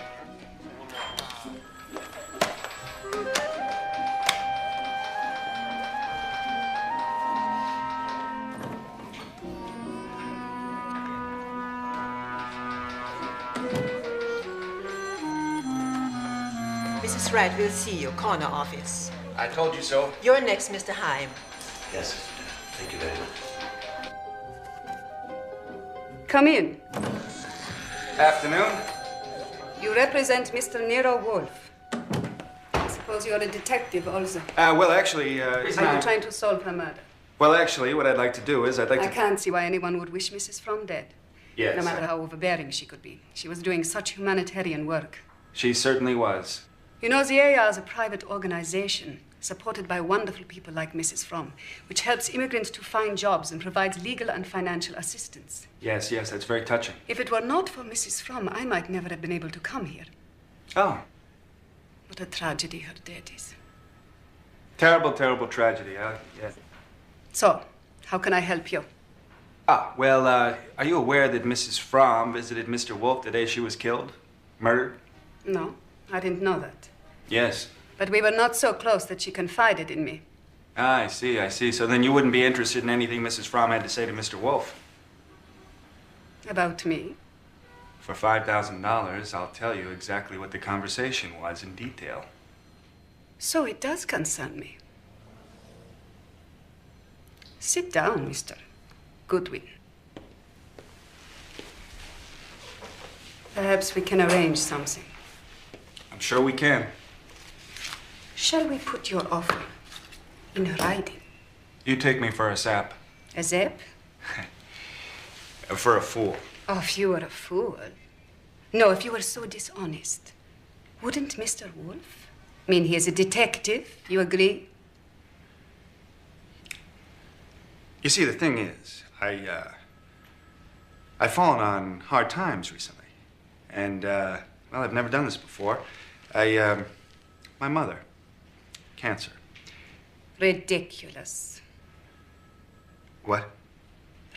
Mrs. Wright will see you, corner office. I told you so. You're next, Mr. Heim. Yes. Thank you very much. Come in. Afternoon. You represent Mr. Nero Wolfe. I suppose you're a detective also. Well, actually, Are you trying to solve her murder? Well, actually, what I'd like to do is I'd like I to... can't see why anyone would wish Mrs. Fromm dead. Yes. No matter how overbearing she could be. She was doing such humanitarian work. She certainly was. You know, the AA is a private organization supported by wonderful people like Mrs. Fromm, which helps immigrants to find jobs and provides legal and financial assistance. Yes, that's very touching. If it were not for Mrs. Fromm, I might never have been able to come here. Oh. What a tragedy her death is. Terrible, terrible tragedy, yes. So, how can I help you? Well, are you aware that Mrs. Fromm visited Mr. Wolfe the day she was killed? Murdered? No, I didn't know that. Yes. But we were not so close that she confided in me. I see. So then you wouldn't be interested in anything Mrs. Fromm had to say to Mr. Wolfe? About me? For $5,000, I'll tell you exactly what the conversation was in detail. So it does concern me. Sit down, Mr. Goodwin. Perhaps we can arrange something. I'm sure we can. Shall we put your offer in writing? You take me for a sap. A zap? For a fool. Oh, if you were a fool. No, if you were so dishonest. Wouldn't Mr. Wolfe? I mean, he is a detective. You agree? You see, the thing is, I've fallen on hard times recently. And, well, I've never done this before. My mother, cancer. Ridiculous. What?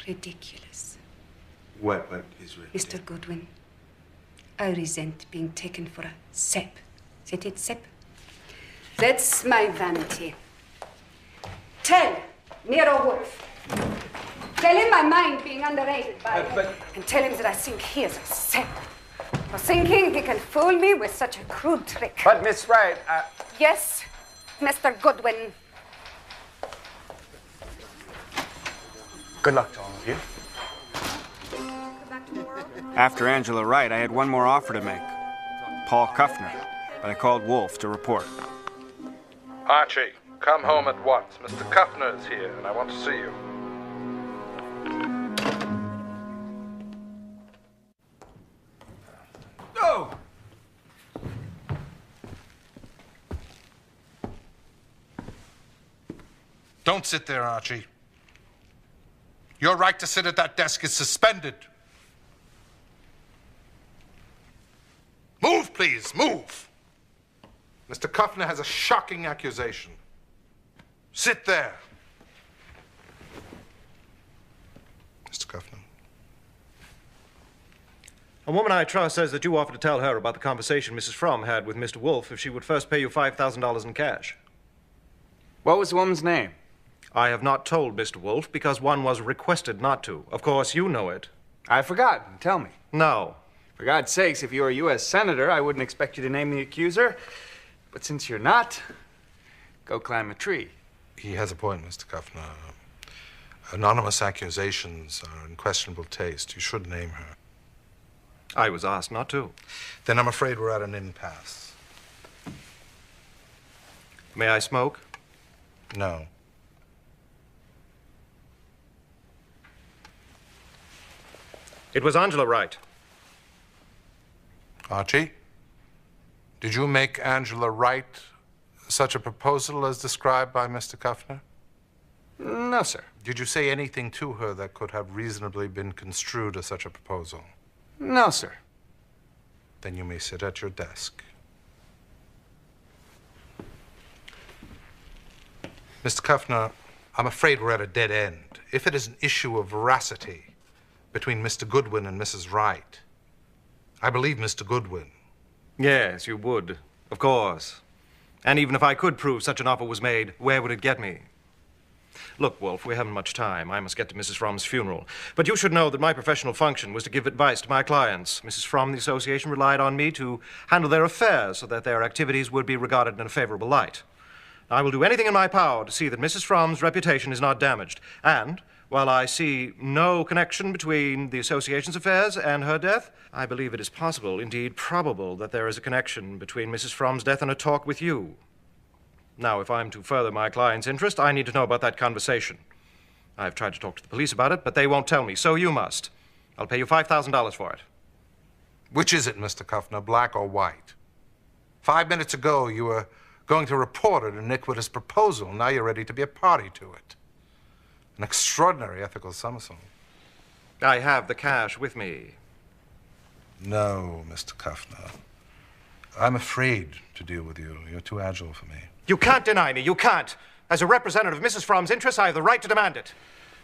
Ridiculous. What is ridiculous? Mr. Goodwin, I resent being taken for a sap. Is it sap? That's my vanity. Tell Nero Wolfe. Tell him my mind being underrated by him. And tell him that I think he is a sap. For thinking he can fool me with such a crude trick. But, Miss Wright, Yes, Mr. Goodwin. Good luck to all of you. After Angela Wright, I had one more offer to make. Paul Kuffner. But I called Wolfe to report. Archie, come home at once. Mr. Kuffner is here, and I want to see you. Oh! Don't sit there, Archie. Your right to sit at that desk is suspended. Move, please, move. Mr. Kuffner has a shocking accusation. Sit there. Mr. Kuffner. A woman I trust says that you offered to tell her about the conversation Mrs. Fromm had with Mr. Wolfe if she would first pay you $5,000 in cash. What was the woman's name? I have not told Mr. Wolfe because one was requested not to. Of course, you know it. I've forgotten. Tell me. No. For God's sakes, if you were a U.S. Senator, I wouldn't expect you to name the accuser. But since you're not, go climb a tree. He has a point, Mr. Kuffner. Anonymous accusations are in questionable taste. You should name her. I was asked not to. Then I'm afraid we're at an impasse. May I smoke? No. It was Angela Wright. Archie, did you make Angela Wright such a proposal as described by Mr. Kuffner? No, sir. Did you say anything to her that could have reasonably been construed as such a proposal? No, sir. Then you may sit at your desk. Mr. Kuffner, I'm afraid we're at a dead end. If it is an issue of veracity between Mr. Goodwin and Mrs. Wright, I believe Mr. Goodwin. Yes, you would. Of course. And even if I could prove such an offer was made, where would it get me? Look, Wolfe, we haven't much time. I must get to Mrs. Fromm's funeral. But you should know that my professional function was to give advice to my clients. Mrs. Fromm and the association relied on me to handle their affairs so that their activities would be regarded in a favorable light. I will do anything in my power to see that Mrs. Fromm's reputation is not damaged. And while I see no connection between the association's affairs and her death, I believe it is possible, indeed probable, that there is a connection between Mrs. Fromm's death and a talk with you. Now, if I'm to further my client's interest, I need to know about that conversation. I've tried to talk to the police about it, but they won't tell me, so you must. I'll pay you $5,000 for it. Which is it, Mr. Kuffner, black or white? 5 minutes ago, you were going to report an iniquitous proposal. Now you're ready to be a party to it. An extraordinary ethical somersault. I have the cash with me. No, Mr. Kuffner. I'm afraid to deal with you. You're too agile for me. You can't deny me. You can't. As a representative of Mrs. Fromm's interests, I have the right to demand it.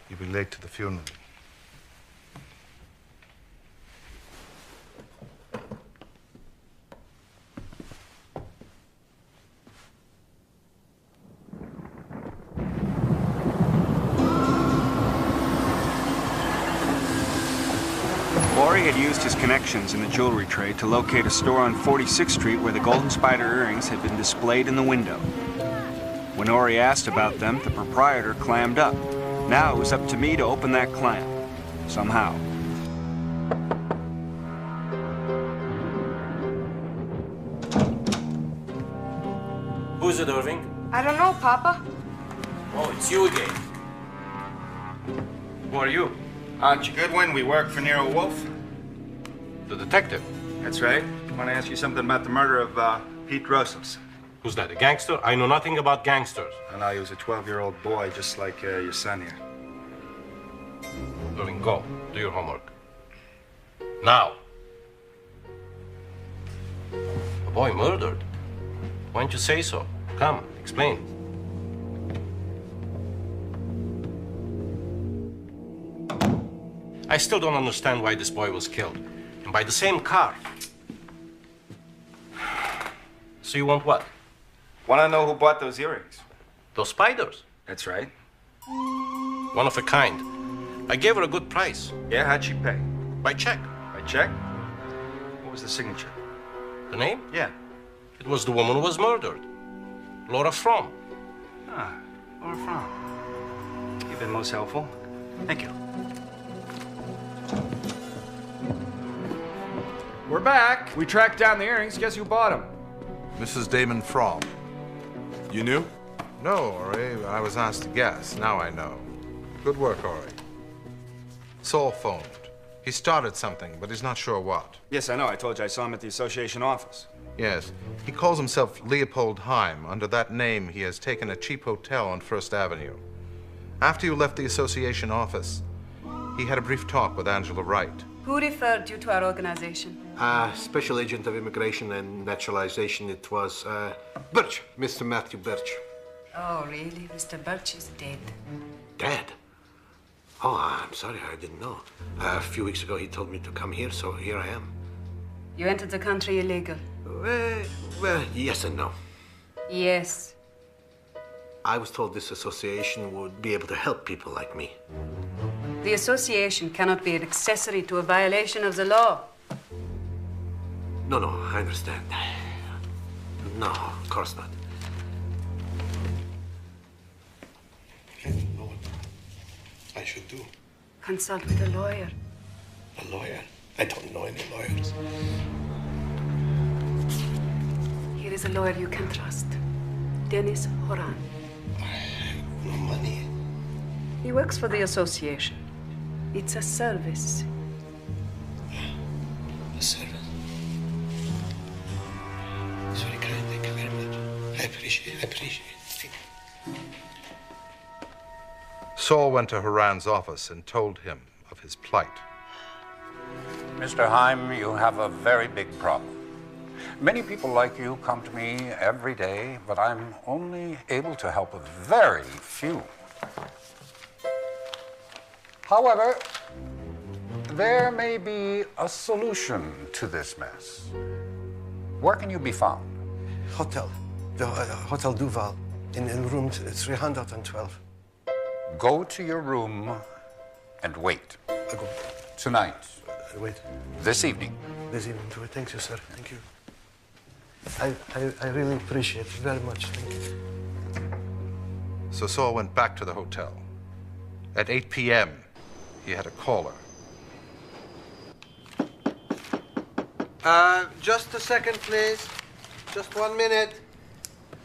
You'll be late to the funeral. Laurie had used his connections in the jewelry trade to locate a store on 46th Street where the Golden Spider earrings had been displayed in the window. When Ori asked about them, the proprietor clammed up. Now it was up to me to open that clam. Somehow. Who's it, Irving? I don't know, Papa. Oh, it's you again. Who are you? Archie Goodwin. We work for Nero Wolfe. The detective. That's right. I want to ask you something about the murder of Pete Rosas. Who's that, a gangster? I know nothing about gangsters. I know he was a 12-year-old boy, just like your son here. Irving, go. Do your homework. Now. A boy murdered? Why don't you say so? Come, explain. I still don't understand why this boy was killed. And by the same car. So you want what? Want to know who bought those earrings? Those spiders? That's right. One of a kind. I gave her a good price. Yeah, how'd she pay? By check. By check? What was the signature? The name? Yeah. It was the woman who was murdered. Laura Fromm. Ah, Laura Fromm. You've been most helpful. Thank you. We're back. We tracked down the earrings. Guess who bought them? Mrs. Damon Fromm. You knew? No, Ori. I was asked to guess. Now I know. Good work, Ori. Saul phoned. He started something, but he's not sure what. Yes, I know. I told you I saw him at the association office. Yes. He calls himself Leopold Heim. Under that name, he has taken a cheap hotel on First Avenue. After you left the association office, he had a brief talk with Angela Wright. Who referred you to our organization? Special Agent of Immigration and Naturalization. It was Birch, Mr. Matthew Birch. Oh, really? Mr. Birch is dead. Dead? Oh, I'm sorry, I didn't know. A few weeks ago, he told me to come here, so here I am. You entered the country illegal. Well, yes and no. Yes. I was told this association would be able to help people like me. The association cannot be an accessory to a violation of the law. No, I understand. No, of course not. I don't know what I should do. Consult with a lawyer. A lawyer? I don't know any lawyers. Here is a lawyer you can trust. Dennis Horan. I have no money. He works for the association. It's a service. A service? It's very kind. Thank you very much. I appreciate it. Saul went to Haran's office and told him of his plight. Mr. Heim, you have a very big problem. Many people like you come to me every day, but I'm only able to help a very few. However, there may be a solution to this mess. Where can you be found? Hotel. The Hotel Duval in room 312. Go to your room and wait. I go. Tonight. Wait. This evening. This evening. Thank you, sir. Thank you. I really appreciate it very much. Thank you. So Saul went back to the hotel. At 8 p.m., he had a caller. Just a second, please. Just 1 minute.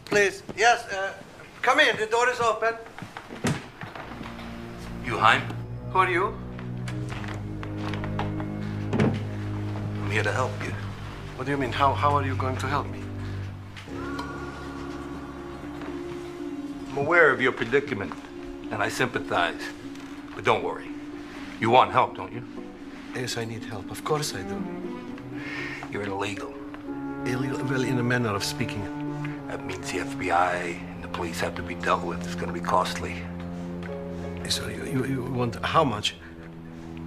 Please. Yes, come in. The door is open. You Heim? Who are you? I'm here to help you. What do you mean? How are you going to help me? I'm aware of your predicament, and I sympathize. But don't worry. You want help, don't you? Yes, I need help. Of course I do. You're illegal. Illegal? Well, in a manner of speaking. That means the FBI and the police have to be dealt with. It's going to be costly. So you want how much?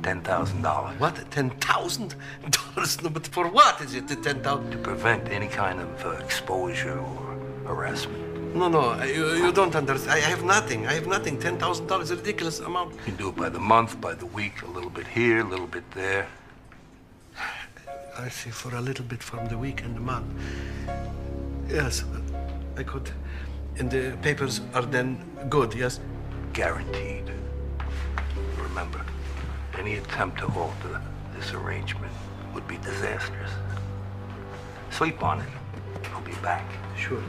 $10,000. What? $10,000? No, but for what is it, the 10,000? To prevent any kind of exposure or harassment. No, you don't understand. I have nothing. $10,000 is a ridiculous amount. You can do it by the month, by the week, a little bit here, a little bit there. I see, for a little bit from the week and the month. Yes, I could. And the papers are then good, yes? Guaranteed. Remember, any attempt to alter this arrangement would be disastrous. Sleep on it. I'll be back. Sure.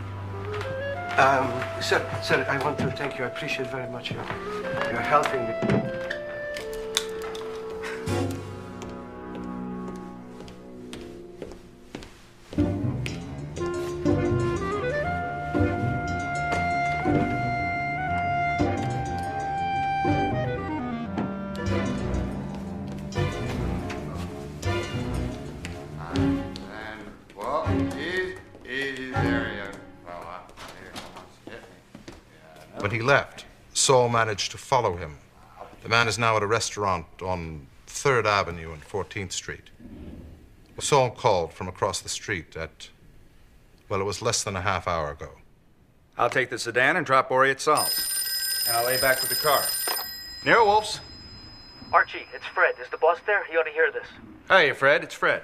Sir, I want to thank you. I appreciate very much your helping me. When he left, Saul managed to follow him. The man is now at a restaurant on 3rd Avenue and 14th Street. Saul called from across the street at, well, it was less than a half hour ago. I'll take the sedan and drop Ori at Saul's. And I'll lay back with the car. Nero Wolfe's. Archie, it's Fred. Is the boss there? You ought to hear this. Hey, Fred, it's Fred.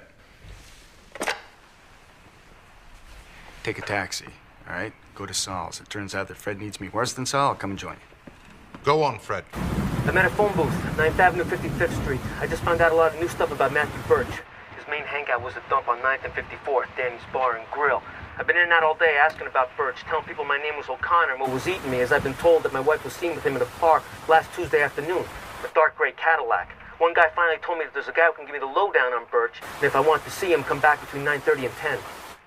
Take a taxi, all right? Go to Saul's. It turns out that Fred needs me worse than Saul. I'll come and join you. Go on, Fred. I'm at a phone booth, 9th Avenue, 55th Street. I just found out a lot of new stuff about Matthew Birch. His main hangout was a dump on 9th and 54th, Danny's Bar and Grill. I've been in and out all day asking about Birch, telling people my name was O'Connor and what was eating me, as I've been told that my wife was seen with him in a car last Tuesday afternoon, a dark gray Cadillac. One guy finally told me that there's a guy who can give me the lowdown on Birch, and if I want to see him, come back between 9:30 and 10.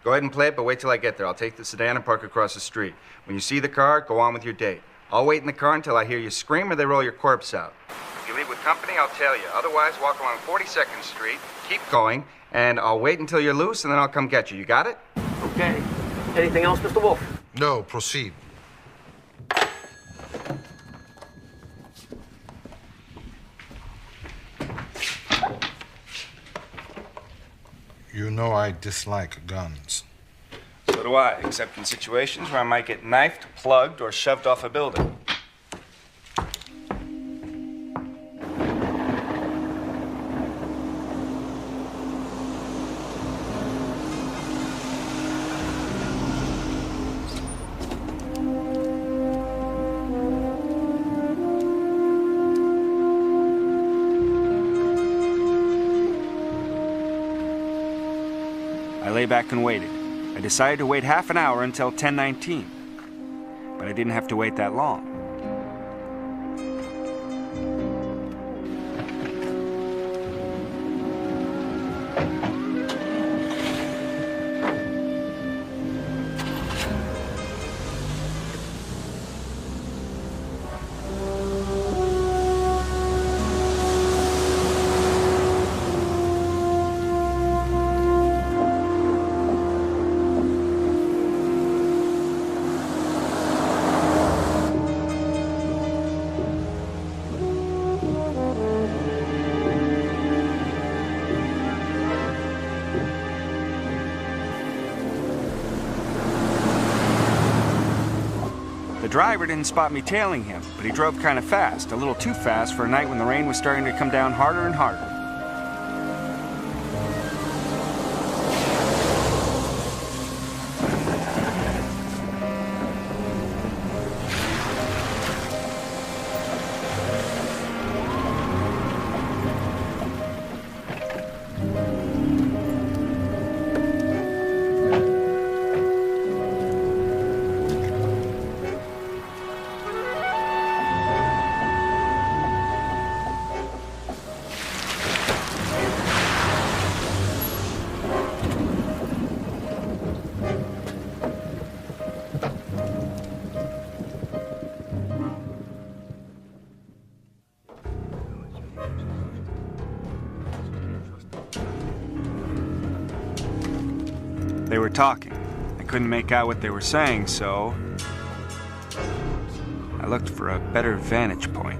Go ahead and play it, but wait till I get there. I'll take the sedan and park across the street. When you see the car, go on with your date. I'll wait in the car until I hear you scream or they roll your corpse out. If you leave with company, I'll tell you. Otherwise, walk along 42nd Street, keep going, and I'll wait until you're loose, and then I'll come get you. You got it? Okay. Anything else, Mr. Wolfe? No, proceed. You know I dislike guns. So do I, except in situations where I might get knifed, plugged, or shoved off a building. I lay back and waited. I decided to wait half an hour until 10:19, but I didn't have to wait that long. driver didn't spot me tailing him, but he drove kind of fast, a little too fast for a night when the rain was starting to come down harder and harder. They were talking. I couldn't make out what they were saying, so I looked for a better vantage point.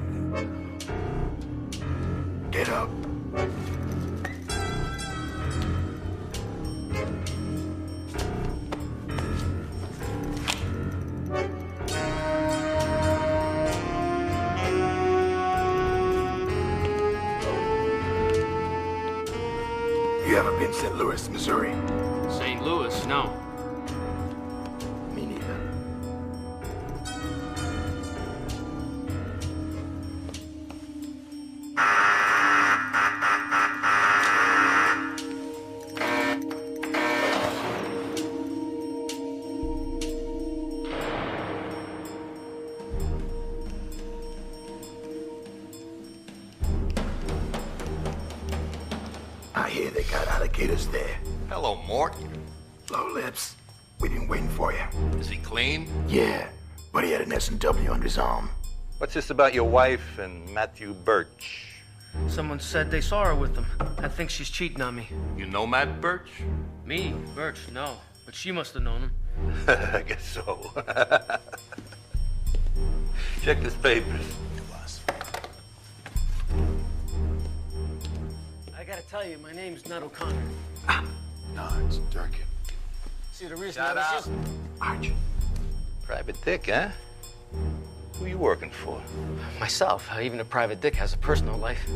Get up. You ever been to St. Louis, Missouri? St. Louis, no. Me neither. I hear they got alligators there. Hello, Mort. Low lips. We've been waiting for you. Is he clean? Yeah, but he had an S&W under his arm. What's this about your wife and Matthew Birch? Someone said they saw her with him. I think she's cheating on me. You know Matt Birch? Me? Birch? No. But she must have known him. I guess so. Check his papers. I gotta tell you, my name's not O'Connor. No, it's Durkin. See, the reason Shut I up. was just... Archie. Private Dick, huh? Who you working for? Myself. Even a private dick has a personal life.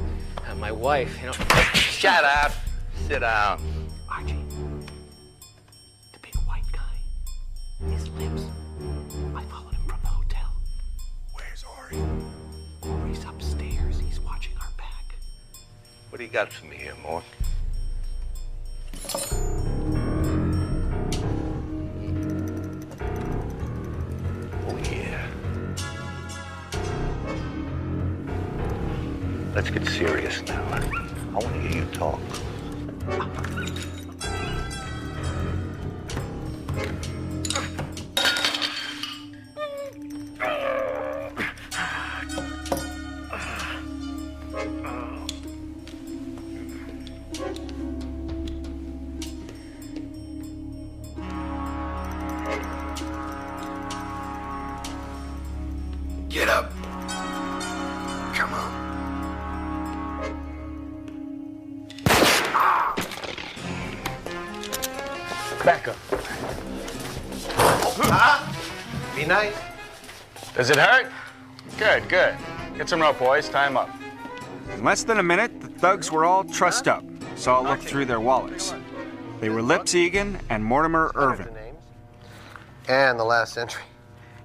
My wife, you know... Shut up. Sit down. Archie. The big white guy. His lips. I followed him from the hotel. Where's Ori? Ori's upstairs. He's watching our back. What do you got for me here, Mort? Oh, yeah. Let's get serious now. I want to hear you talk. Get up. Come on. Back up. Be nice. Does it hurt? Good, good. Get some rope, boys. Tie 'em up. In less than a minute, the thugs were all trussed up, so I looked through their wallets. They were Lips Egan and Mortimer Irvin. And the last entry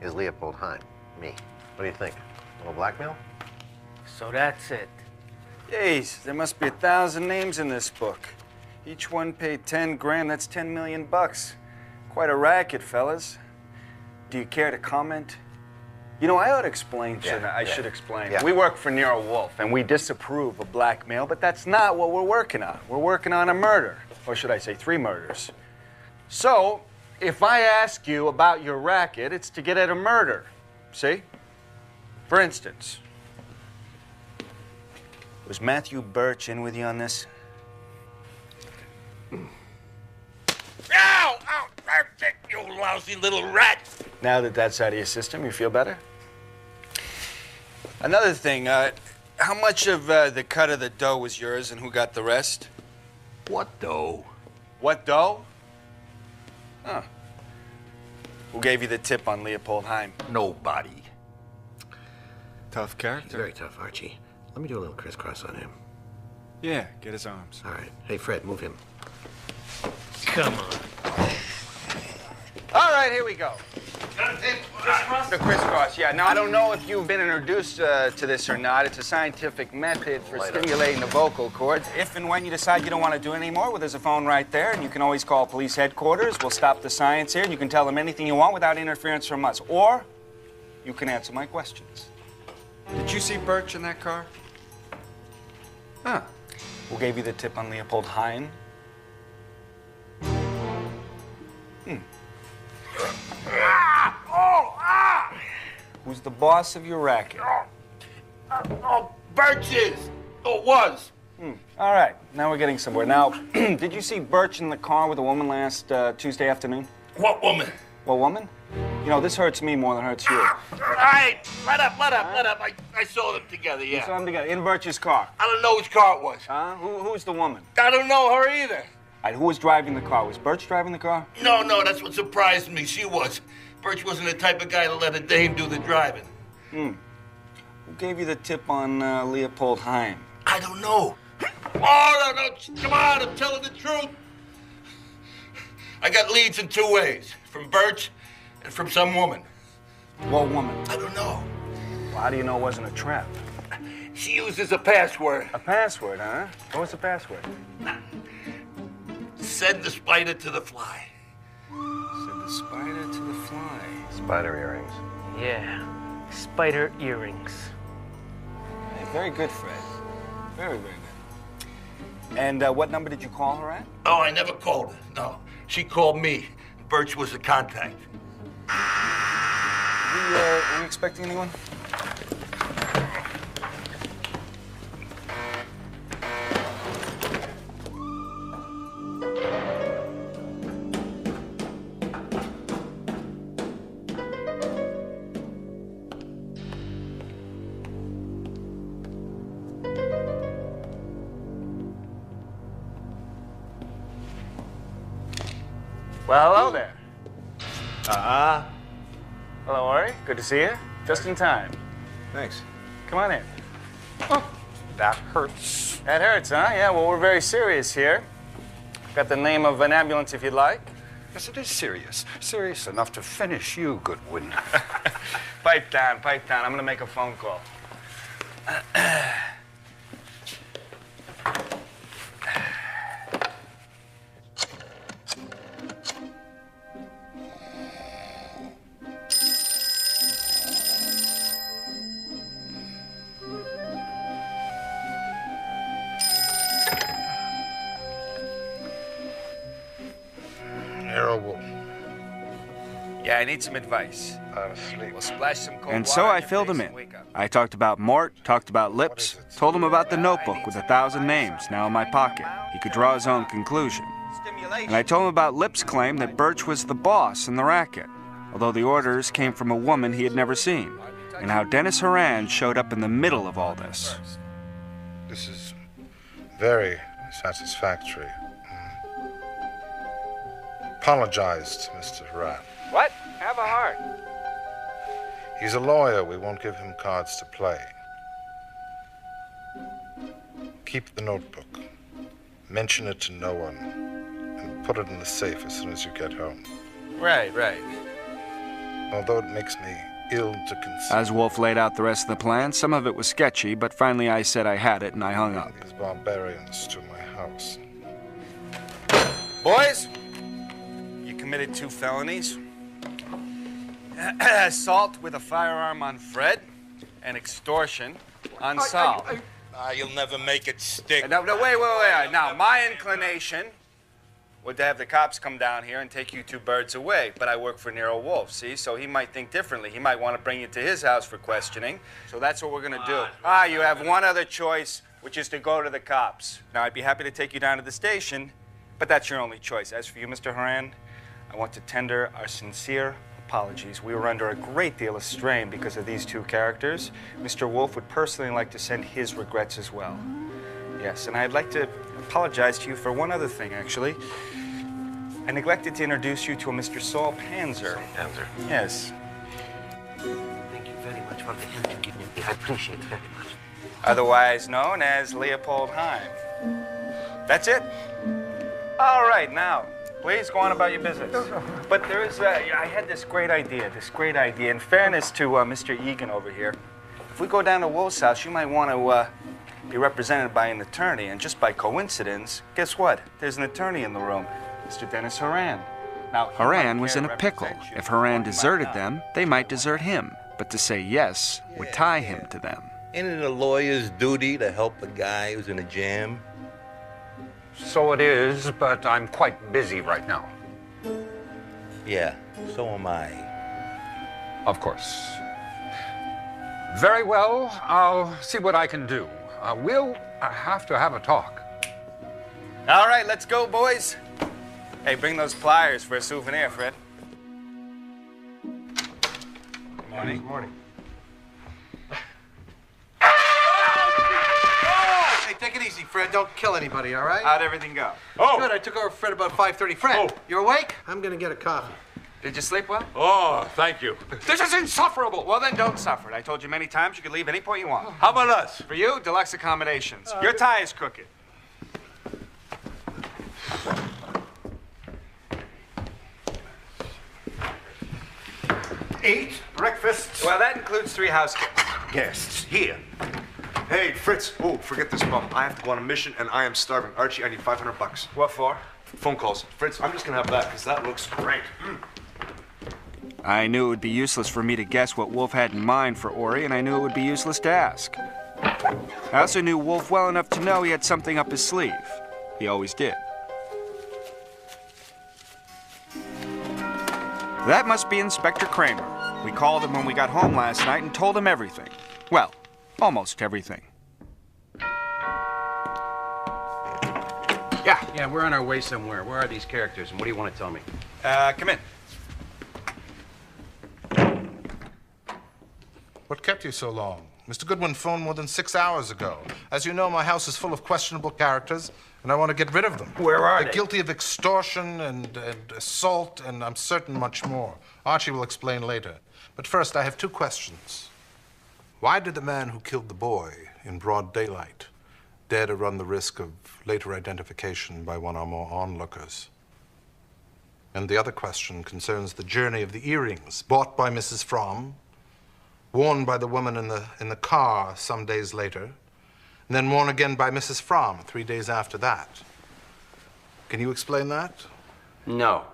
is Leopold Heim, me. What do you think? A little blackmail? So that's it. Jeez, there must be 1,000 names in this book. Each one paid 10 grand. That's 10 million bucks. Quite a racket, fellas. Do you care to comment? You know, I ought to explain, shouldn't I? I should explain. Yeah. We work for Nero Wolfe, and we disapprove of blackmail, but that's not what we're working on. We're working on a murder. Or should I say 3 murders. So, if I ask you about your racket, it's to get at a murder. See? For instance, was Matthew Birch in with you on this? Ow! Ow! You lousy little rat! Now that that's out of your system, you feel better? Another thing, how much of the cut of the dough was yours and who got the rest? What dough? What dough? Huh. Who gave you the tip on Leopold Heim? Nobody. Tough character. He's very tough, Archie. Let me do a little crisscross on him. Yeah, get his arms. All right. Hey, Fred, move him. Come on. All right, here we go. The crisscross, yeah. Now, I don't know if you've been introduced to this or not. It's a scientific method for stimulating the vocal cords. If and when you decide you don't want to do it anymore, well, there's a phone right there, and you can always call police headquarters. We'll stop the science here, and you can tell them anything you want without interference from us. Or you can answer my questions. Did you see Birch in that car? Huh. Who gave you the tip on Leopold Heim? Who's the boss of your racket? Birch is. Oh, it was. All right, now we're getting somewhere. Now, did you see Birch in the car with a woman last Tuesday afternoon? What woman? What woman? You know, this hurts me more than hurts you. All right, let up. I saw them together, yeah. You saw them together in Birch's car? I don't know whose car it was. Huh? Who's the woman? I don't know her either. All right, who was driving the car? Was Birch driving the car? No, that's what surprised me. She was. Birch wasn't the type of guy to let a dame do the driving. Who gave you the tip on Leopold Heim? I don't know. Oh, no, come on, I'm telling the truth. I got leads in two ways, from Birch and from some woman. What woman? I don't know. Well, how do you know it wasn't a trap? She uses a password. A password, huh? What was the password? Send the spider to the fly. Send the spider to the fly. Spider earrings. Yeah, spider earrings. Hey, very good, Fred. Very, very good. And what number did you call her at? Oh, I never called her. No, she called me. Birch was the contact. Were you expecting anyone? Well, hello there. Hello, Ori. Good to see you. Just in time. Thanks. Come on in. Oh, that hurts. That hurts, huh? Yeah, well, we're very serious here. Got the name of an ambulance if you'd like. Yes, it is serious. Serious enough to finish you, Goodwin. Pipe down, pipe down. I'm gonna make a phone call. Nero Wolfe. Yeah, I need some advice. I'm asleep. We'll splash some cold And water so on I your filled face him and in. wake up. I talked about Mort, talked about Lips, told him about the notebook with 1,000 names now in my pocket. He could draw his own conclusion. And I told him about Lips' claim that Birch was the boss in the racket, although the orders came from a woman he had never seen, and how Dennis Horan showed up in the middle of all this. This is very satisfactory. Apologized, Mr. Horan. What? Have a heart. He's a lawyer. We won't give him cards to play. Keep the notebook. Mention it to no one. And put it in the safe as soon as you get home. Right. Although it makes me ill to conceive. As Wolfe laid out the rest of the plan, some of it was sketchy, but finally I said I had it and I hung up. These barbarians to my house. Boys, you committed 2 felonies. Assault with a firearm on Fred and extortion on Sal. You'll never make it stick. No, wait. Now, my inclination would to have the cops come down here and take you 2 birds away. But I work for Nero Wolfe, see? So he might think differently. He might want to bring you to his house for questioning. So that's what we're going to do. You have one other choice, which is to go to the cops. Now, I'd be happy to take you down to the station, but that's your only choice. As for you, Mr. Horan, I want to tender our sincere apologies. We were under a great deal of strain because of these 2 characters. Mr. Wolfe would personally like to send his regrets as well. Yes, and I'd like to apologize to you for one other thing, actually. I neglected to introduce you to a Mr. Saul Panzer. Panzer. Yes. Thank you very much for the hint you give me. I appreciate it very much. Otherwise known as Leopold Heim. That's it? All right, now, please go on about your business. But there is, I had this great idea. In fairness to Mr. Egan over here, if we go down to Wolf's house, you might want to be represented by an attorney. And just by coincidence, guess what? There's an attorney in the room, Mr. Dennis Horan. Now, Horan was in a pickle. If Horan deserted them, they might desert him. But to say yes would tie him to them. Ain't it a lawyer's duty to help a guy who's in a jam? So it is, but I'm quite busy right now. Yeah, so am I. Of course. Very well, I'll see what I can do. We'll have to have a talk. All right, let's go, boys. Hey, bring those pliers for a souvenir, Fred. Good morning. Good morning. Hey, take it easy, Fred. Don't kill anybody, all right? How'd everything go? Oh! Good. I took over Fred about 5:30. Fred, you awake? I'm gonna get a coffee. Did you sleep well? Oh, thank you. This is insufferable. Well, then don't suffer it. I told you many times you could leave any point you want. How about us? For you, deluxe accommodations. Your tie is crooked. Eat, breakfast. Well, that includes 3 house guests. Guests, here. Hey, Fritz. Oh, forget this bum. I have to go on a mission, and I am starving. Archie, I need $500. What for? Phone calls. Fritz, I'm just gonna have that, because that looks great. I knew it would be useless for me to guess what Wolf had in mind for Ori, and I knew it would be useless to ask. I also knew Wolf well enough to know he had something up his sleeve. He always did. That must be Inspector Kramer. We called him when we got home last night and told him everything. Well, almost everything. Yeah, we're on our way somewhere. Where are these characters, and what do you want to tell me? Come in. What kept you so long? Mr. Goodwin phoned more than 6 hours ago. As you know, my house is full of questionable characters, and I want to get rid of them. Where are they? They're guilty of extortion and assault, and I'm certain much more. Archie will explain later. But first, I have 2 questions. Why did the man who killed the boy in broad daylight dare to run the risk of later identification by one or more onlookers? And the other question concerns the journey of the earrings bought by Mrs. Fromm, worn by the woman in the car some days later, and then worn again by Mrs. Fromm 3 days after that. Can you explain that? No.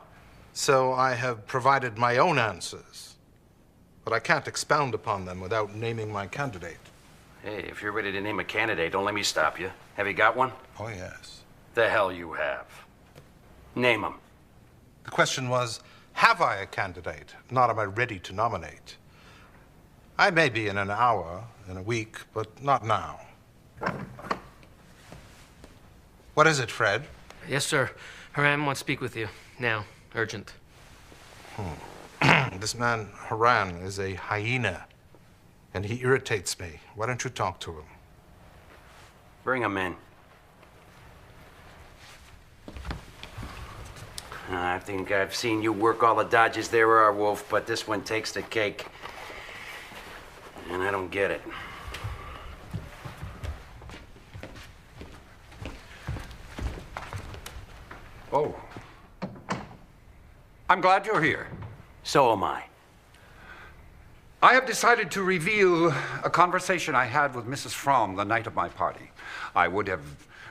So I have provided my own answers, but I can't expound upon them without naming my candidate. Hey, if you're ready to name a candidate, don't let me stop you. Have you got one? Oh, yes. The hell you have. Name him. The question was, have I a candidate? Not am I ready to nominate. I may be in an hour, in a week, but not now. What is it, Fred? Yes, sir. Haram wants to speak with you. Now. Urgent. This man, Haran, is a hyena, and he irritates me. Why don't you talk to him? Bring him in. I think I've seen you work all the dodges there are, Wolf, but this one takes the cake. And I don't get it. Oh. I'm glad you're here. So am I. I have decided to reveal a conversation I had with Mrs. Fromm the night of my party. I would have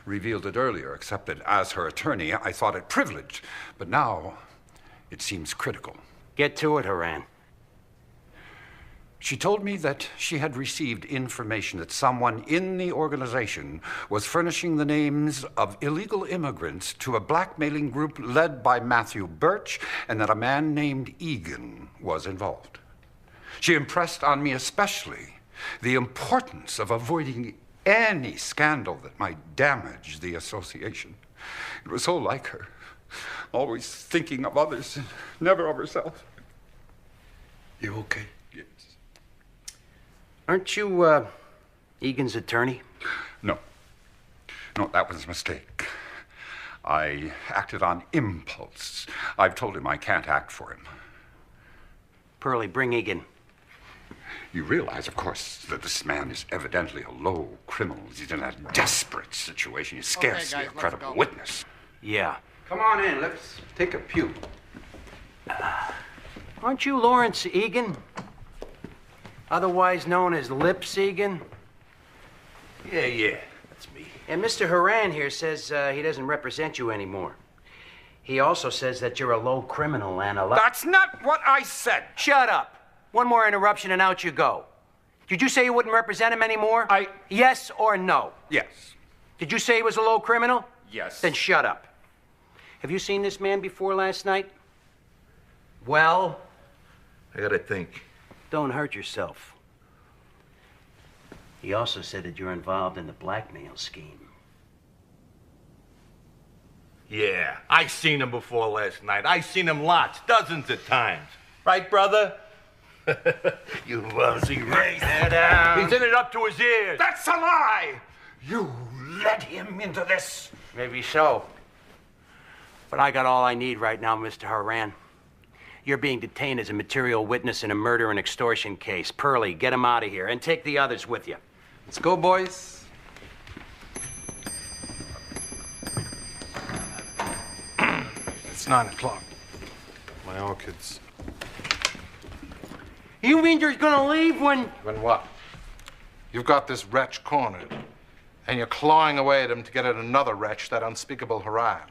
revealed it earlier, except that as her attorney, I thought it privileged. But now, it seems critical. Get to it, Haran. She told me that she had received information that someone in the organization was furnishing the names of illegal immigrants to a blackmailing group led by Matthew Birch, and that a man named Egan was involved. She impressed on me especially the importance of avoiding any scandal that might damage the association. It was so like her, always thinking of others, never of herself. You okay? Yes. Aren't you, Egan's attorney? No. No, that was a mistake. I acted on impulse. I've told him I can't act for him. Pearlie, bring Egan. You realize, of course, that this man is evidently a low criminal. He's in a desperate situation. He's scarcely a credible witness. Yeah. Come on in. Let's take a pew. Aren't you Lawrence Egan? Otherwise known as Lips Egan? Yeah, that's me. And Mr. Horan here says he doesn't represent you anymore. He also says that you're a low criminal and a... That's not what I said! Shut up! One more interruption and out you go. Did you say you wouldn't represent him anymore? Yes or no? Yes. Did you say he was a low criminal? Yes. Then shut up. Have you seen this man before last night? Well? I gotta think. Don't hurt yourself. He also said that you're involved in the blackmail scheme. Yeah, I seen him before last night. I seen him lots, dozens of times. Right, brother? You lousy ray. He's in it up to his ears. That's a lie! You led him into this. Maybe so. But I got all I need right now, Mr. Horan. You're being detained as a material witness in a murder and extortion case. Pearlie, get him out of here and take the others with you. Let's go, boys. It's 9 o'clock. My orchids. You mean you're gonna leave when... When what? You've got this wretch cornered, and you're clawing away at him to get at another wretch, that unspeakable Haran.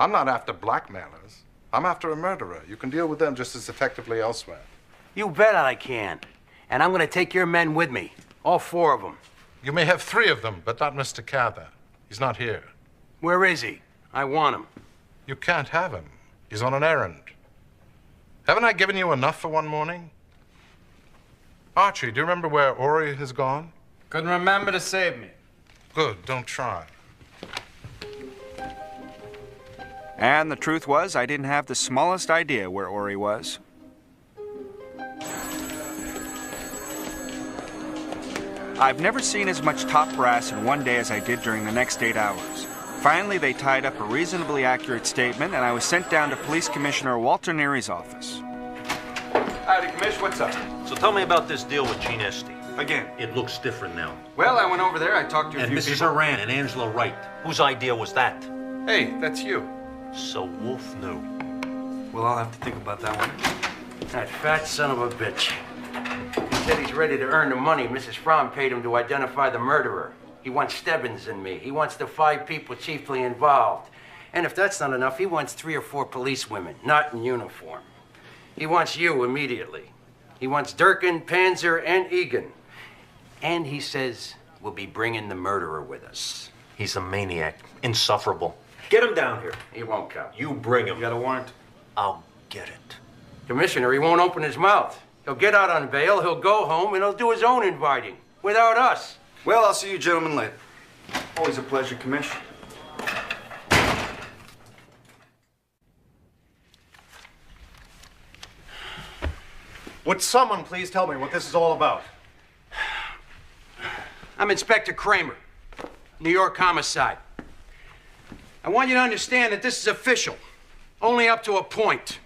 I'm not after blackmailers. I'm after a murderer. You can deal with them just as effectively elsewhere. You bet I can. And I'm gonna take your men with me. All 4 of them. You may have 3 of them, but not Mr. Cather. He's not here. Where is he? I want him. You can't have him. He's on an errand. Haven't I given you enough for one morning? Archie, do you remember where Ori has gone? Couldn't remember to save me. Good, don't try. And the truth was, I didn't have the smallest idea where Ori was. I've never seen as much top brass in one day as I did during the next 8 hours. Finally, they tied up a reasonably accurate statement, and I was sent down to Police Commissioner Walter Neary's office. Howdy, Commish, what's up? So tell me about this deal with Gene Esty. Again. It looks different now. Well, I went over there, I talked to a And few Mrs. people. Horan and Angela Wright. Whose idea was that? Hey, that's you. So Wolfe knew. Well, I'll have to think about that one. That fat son of a bitch. He said he's ready to earn the money Mrs. Fromm paid him to identify the murderer. He wants Stebbins and me. He wants the 5 people chiefly involved. And if that's not enough, he wants 3 or 4 police women, not in uniform. He wants you immediately. He wants Durkin, Panzer, and Egan. And he says we'll be bringing the murderer with us. He's a maniac. Insufferable. Get him down here. He won't come. You bring him. You got a warrant? I'll get it. Commissioner, he won't open his mouth. He'll get out on bail, he'll go home, and he'll do his own inviting. Without us. Well, I'll see you gentlemen later. Always a pleasure, Commish. Would someone please tell me what this is all about? I'm Inspector Kramer, New York Homicide. I want you to understand that this is official, only up to a point.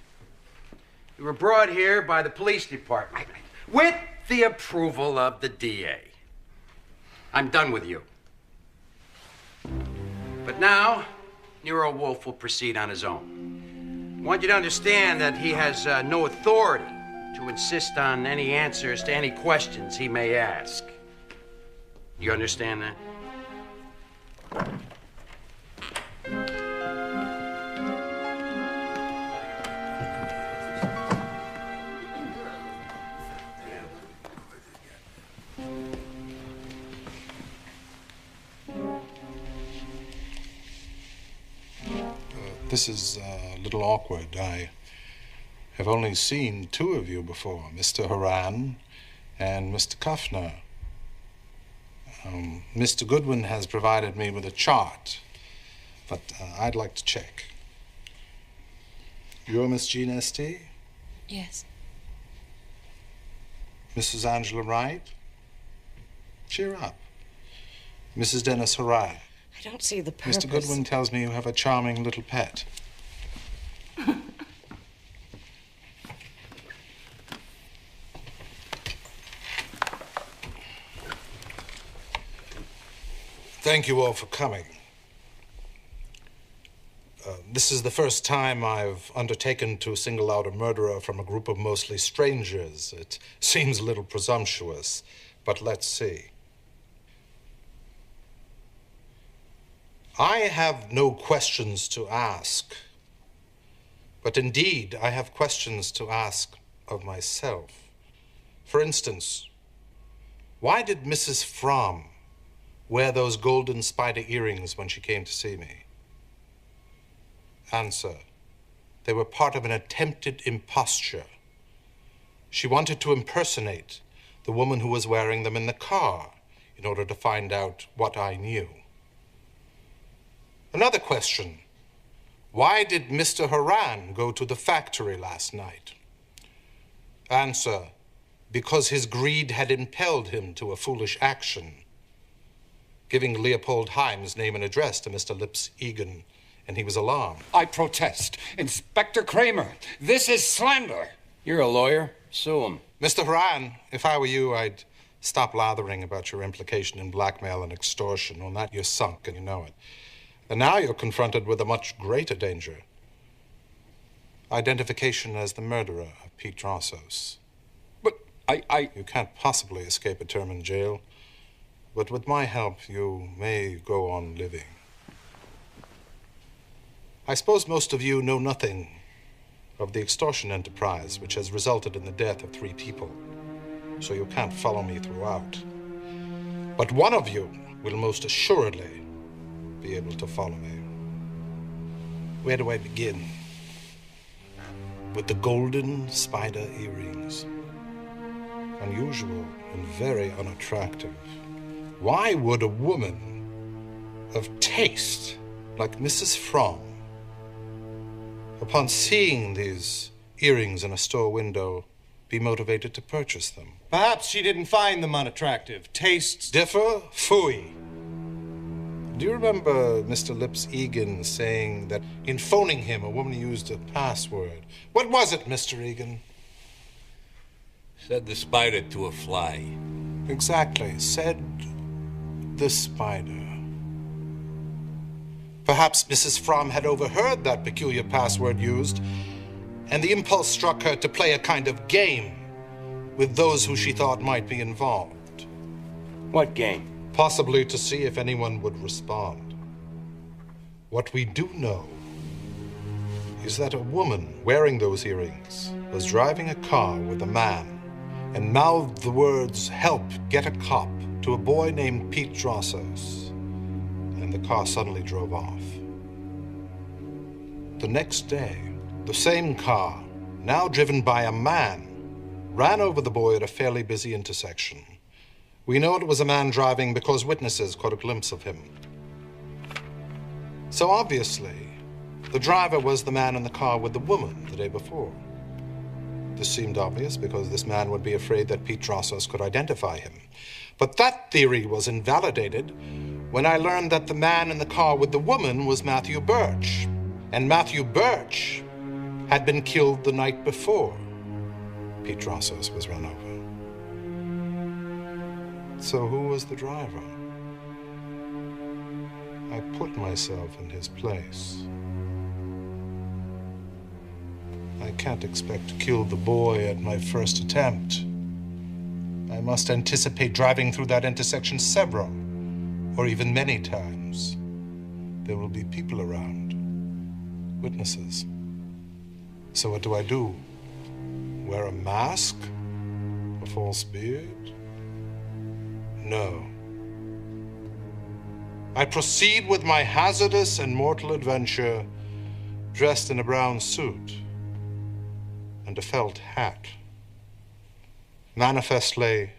You were brought here by the police department with the approval of the DA. I'm done with you. But now, Nero Wolfe will proceed on his own. I want you to understand that he has no authority to insist on any answers to any questions he may ask. You understand that? This is a little awkward. I have only seen 2 of you before, Mr. Horan and Mr. Kuffner. Mr. Goodwin has provided me with a chart, but I'd like to check. You're Miss Jean Esty? Yes. Mrs. Angela Wright? Cheer up. Mrs. Dennis Harai? I I don't see the purpose. Mr. Goodwin tells me you have a charming little pet. Thank you all for coming. This is the first time I've undertaken to single out a murderer from a group of mostly strangers. It seems a little presumptuous, but let's see. I have no questions to ask, but indeed I have questions to ask of myself. For instance, why did Mrs. Fromm wear those golden spider earrings when she came to see me? Answer: they were part of an attempted imposture. She wanted to impersonate the woman who was wearing them in the car in order to find out what I knew. Another question: why did Mr. Haran go to the factory last night? Answer: because his greed had impelled him to a foolish action, giving Leopold Heim's name and address to Mr. Lips Egan, and he was alarmed. I protest. Inspector Kramer, this is slander. You're a lawyer. Sue him. Mr. Haran, if I were you, I'd stop lathering about your implication in blackmail and extortion. On that, you're sunk, and you know it. And now you're confronted with a much greater danger. Identification as the murderer of Pete Drossos. But You can't possibly escape a term in jail. But with my help, you may go on living. I suppose most of you know nothing of the extortion enterprise which has resulted in the death of 3 people, so you can't follow me throughout. But one of you will most assuredly be able to follow me. Where do I begin? With the golden spider earrings. Unusual and very unattractive. Why would a woman of taste like Mrs. Fromm, upon seeing these earrings in a store window, be motivated to purchase them? Perhaps she didn't find them unattractive. Tastes differ? Phooey. Do you remember Mr. Lips Egan saying that in phoning him, a woman used a password? What was it, Mr. Egan? Said the spider to a fly. Exactly. Said the spider. Perhaps Mrs. Fromm had overheard that peculiar password used, and the impulse struck her to play a kind of game with those who she thought might be involved. What game? Possibly to see if anyone would respond. What we do know is that a woman wearing those earrings was driving a car with a man and mouthed the words, "Help, get a cop," to a boy named Pete Drossos, and the car suddenly drove off. The next day, the same car, now driven by a man, ran over the boy at a fairly busy intersection. We know it was a man driving because witnesses caught a glimpse of him. So obviously, the driver was the man in the car with the woman the day before. This seemed obvious because this man would be afraid that Pete Drossos could identify him. But that theory was invalidated when I learned that the man in the car with the woman was Matthew Birch. And Matthew Birch had been killed the night before Pete Drossos was run over. So who was the driver? I put myself in his place. I can't expect to kill the boy at my first attempt. I must anticipate driving through that intersection several, or even many times. There will be people around, witnesses. So what do? Wear a mask? A false beard? No. I proceed with my hazardous and mortal adventure dressed in a brown suit and a felt hat. Manifestly,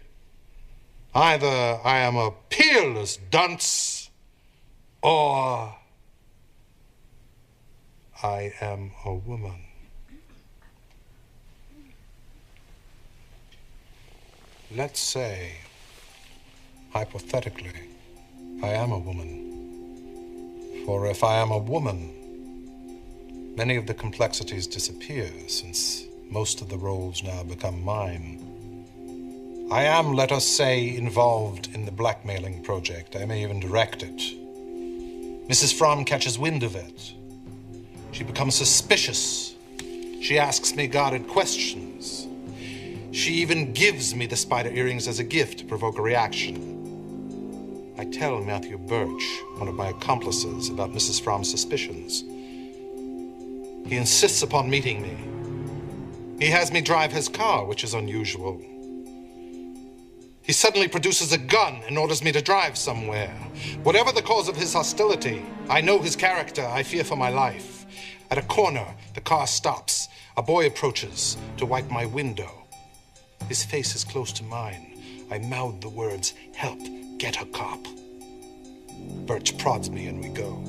either I am a peerless dunce or I am a woman. Let's say, hypothetically, I am a woman. For if I am a woman, many of the complexities disappear, since most of the roles now become mine. I am, let us say, involved in the blackmailing project. I may even direct it. Mrs. Fromm catches wind of it. She becomes suspicious. She asks me guarded questions. She even gives me the spider earrings as a gift to provoke a reaction. I tell Matthew Birch, one of my accomplices, about Mrs. Fromm's suspicions. He insists upon meeting me. He has me drive his car, which is unusual. He suddenly produces a gun and orders me to drive somewhere. Whatever the cause of his hostility, I know his character. I fear for my life. At a corner, the car stops. A boy approaches to wipe my window. His face is close to mine. I mouth the words, "Help, get a cop." Birch prods me and we go.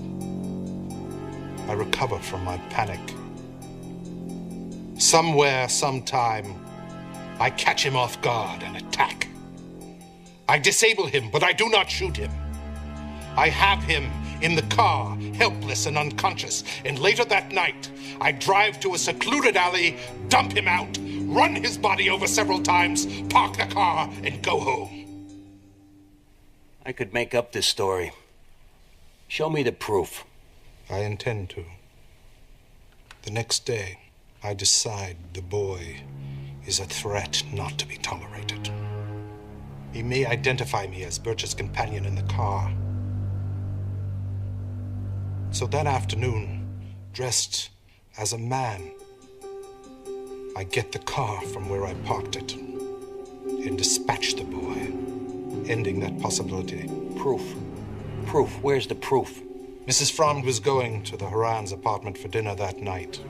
I recover from my panic. Somewhere, sometime, I catch him off guard and attack. I disable him, but I do not shoot him. I have him in the car, helpless and unconscious, and later that night, I drive to a secluded alley, dump him out, run his body over several times, park the car, and go home. I could make up this story. Show me the proof. I intend to. The next day, I decide the boy is a threat not to be tolerated. He may identify me as Birch's companion in the car. So that afternoon, dressed as a man, I get the car from where I parked it and dispatch the boy, ending that possibility. Proof. Proof. Where's the proof? Mrs. Fromm was going to the Haran's apartment for dinner that night.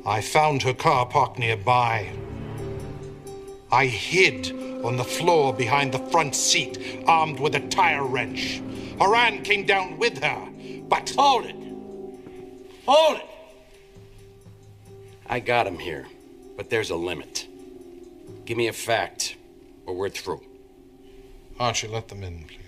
I found her car parked nearby. I hid on the floor behind the front seat, armed with a tire wrench. Haran came down with her, but... Hold it! Hold it! I got him here, but there's a limit. Give me a fact, or we're through. Archie, let them in, please.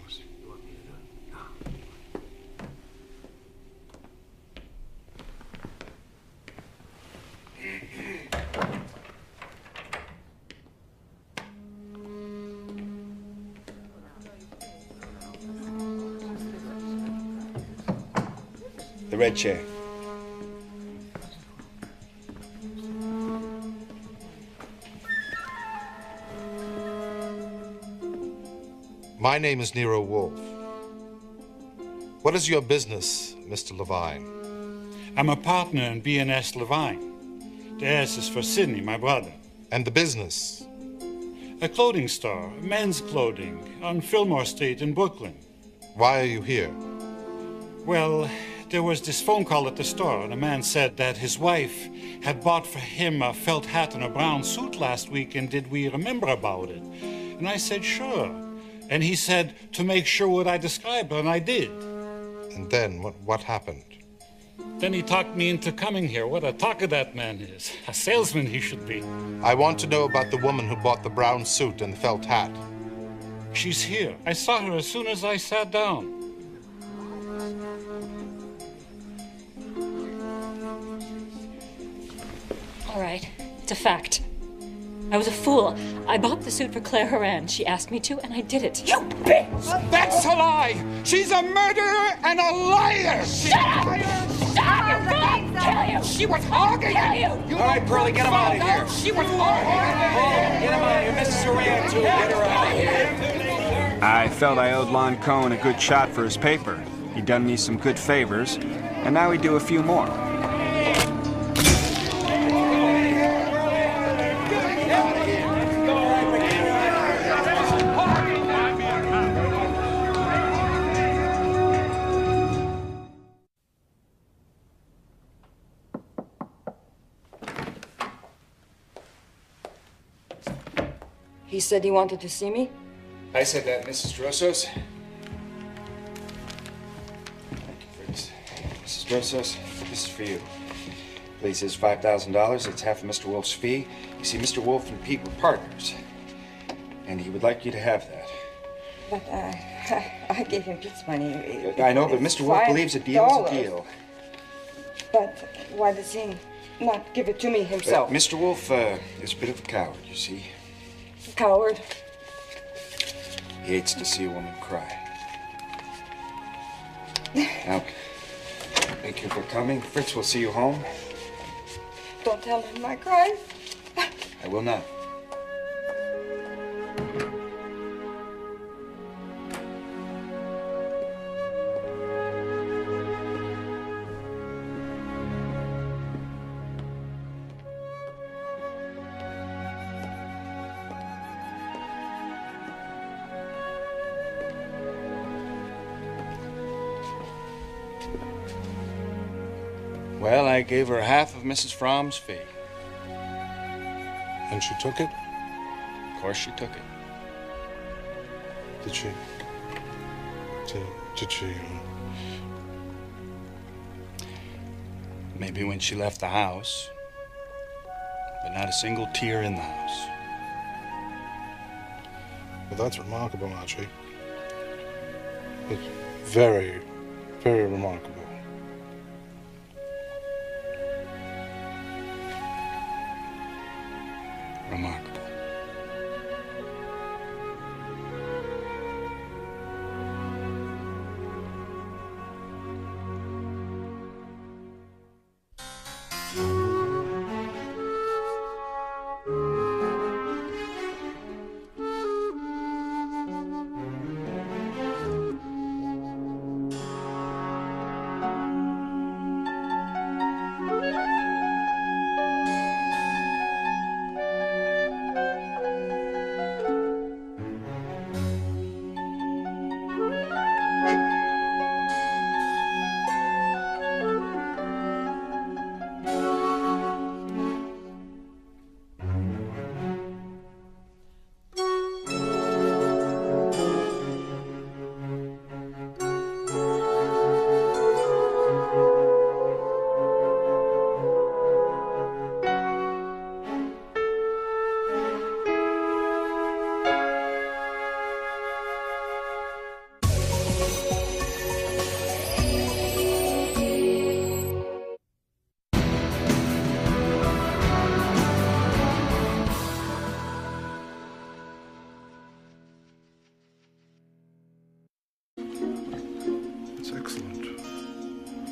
The red chair. My name is Nero Wolfe. What is your business, Mr. Levine? I'm a partner in B&S Levine. The S is for Sidney, my brother. And the business? A clothing store, men's clothing, on Fillmore Street in Brooklyn. Why are you here? Well, there was this phone call at the store, and a man said that his wife had bought for him a felt hat and a brown suit last week, and did we remember about it? And I said, sure. And he said to make sure what I described, and I did. And then, what happened? Then he talked me into coming here. What a talker that man is. A salesman he should be. I want to know about the woman who bought the brown suit and the felt hat. She's here. I saw her as soon as I sat down. All right, it's a fact. I was a fool. I bought the suit for Claire Haran. She asked me to, and I did it. You bitch! That's a lie! She's a murderer and a liar! Shut up! Shut up! I'll kill you! She was hogging you! All right, Pearlie, get him out of here. She was hogging Get him out of here. Mrs. Haran, too. Get her out of here. I felt I owed Lon Cohen a good shot for his paper. He'd done me some good favors, and now he'd do a few more. He said he wanted to see me? I said that, Mrs. Drossos. Thank you for this. Mrs. Drossos, this is for you. Please, is $5,000. It's half of Mr. Wolfe's fee. You see, Mr. Wolfe and Pete were partners, and he would like you to have that. But I gave him Pete's money. I know, but Mr. Wolfe believes a deal's a deal. But why does he not give it to me himself? Mr. Wolfe is a bit of a coward, you see. Coward? He hates to see a woman cry. Now, thank you for coming. Fritz will see you home. Don't tell him I cried. I will not. Well, I gave her half of Mrs. Fromm's fee. And she took it? Of course she took it. Did she? Did she? Maybe when she left the house, but not a single tear in the house. Well, that's remarkable, Archie. It's very, very remarkable. Remarkable.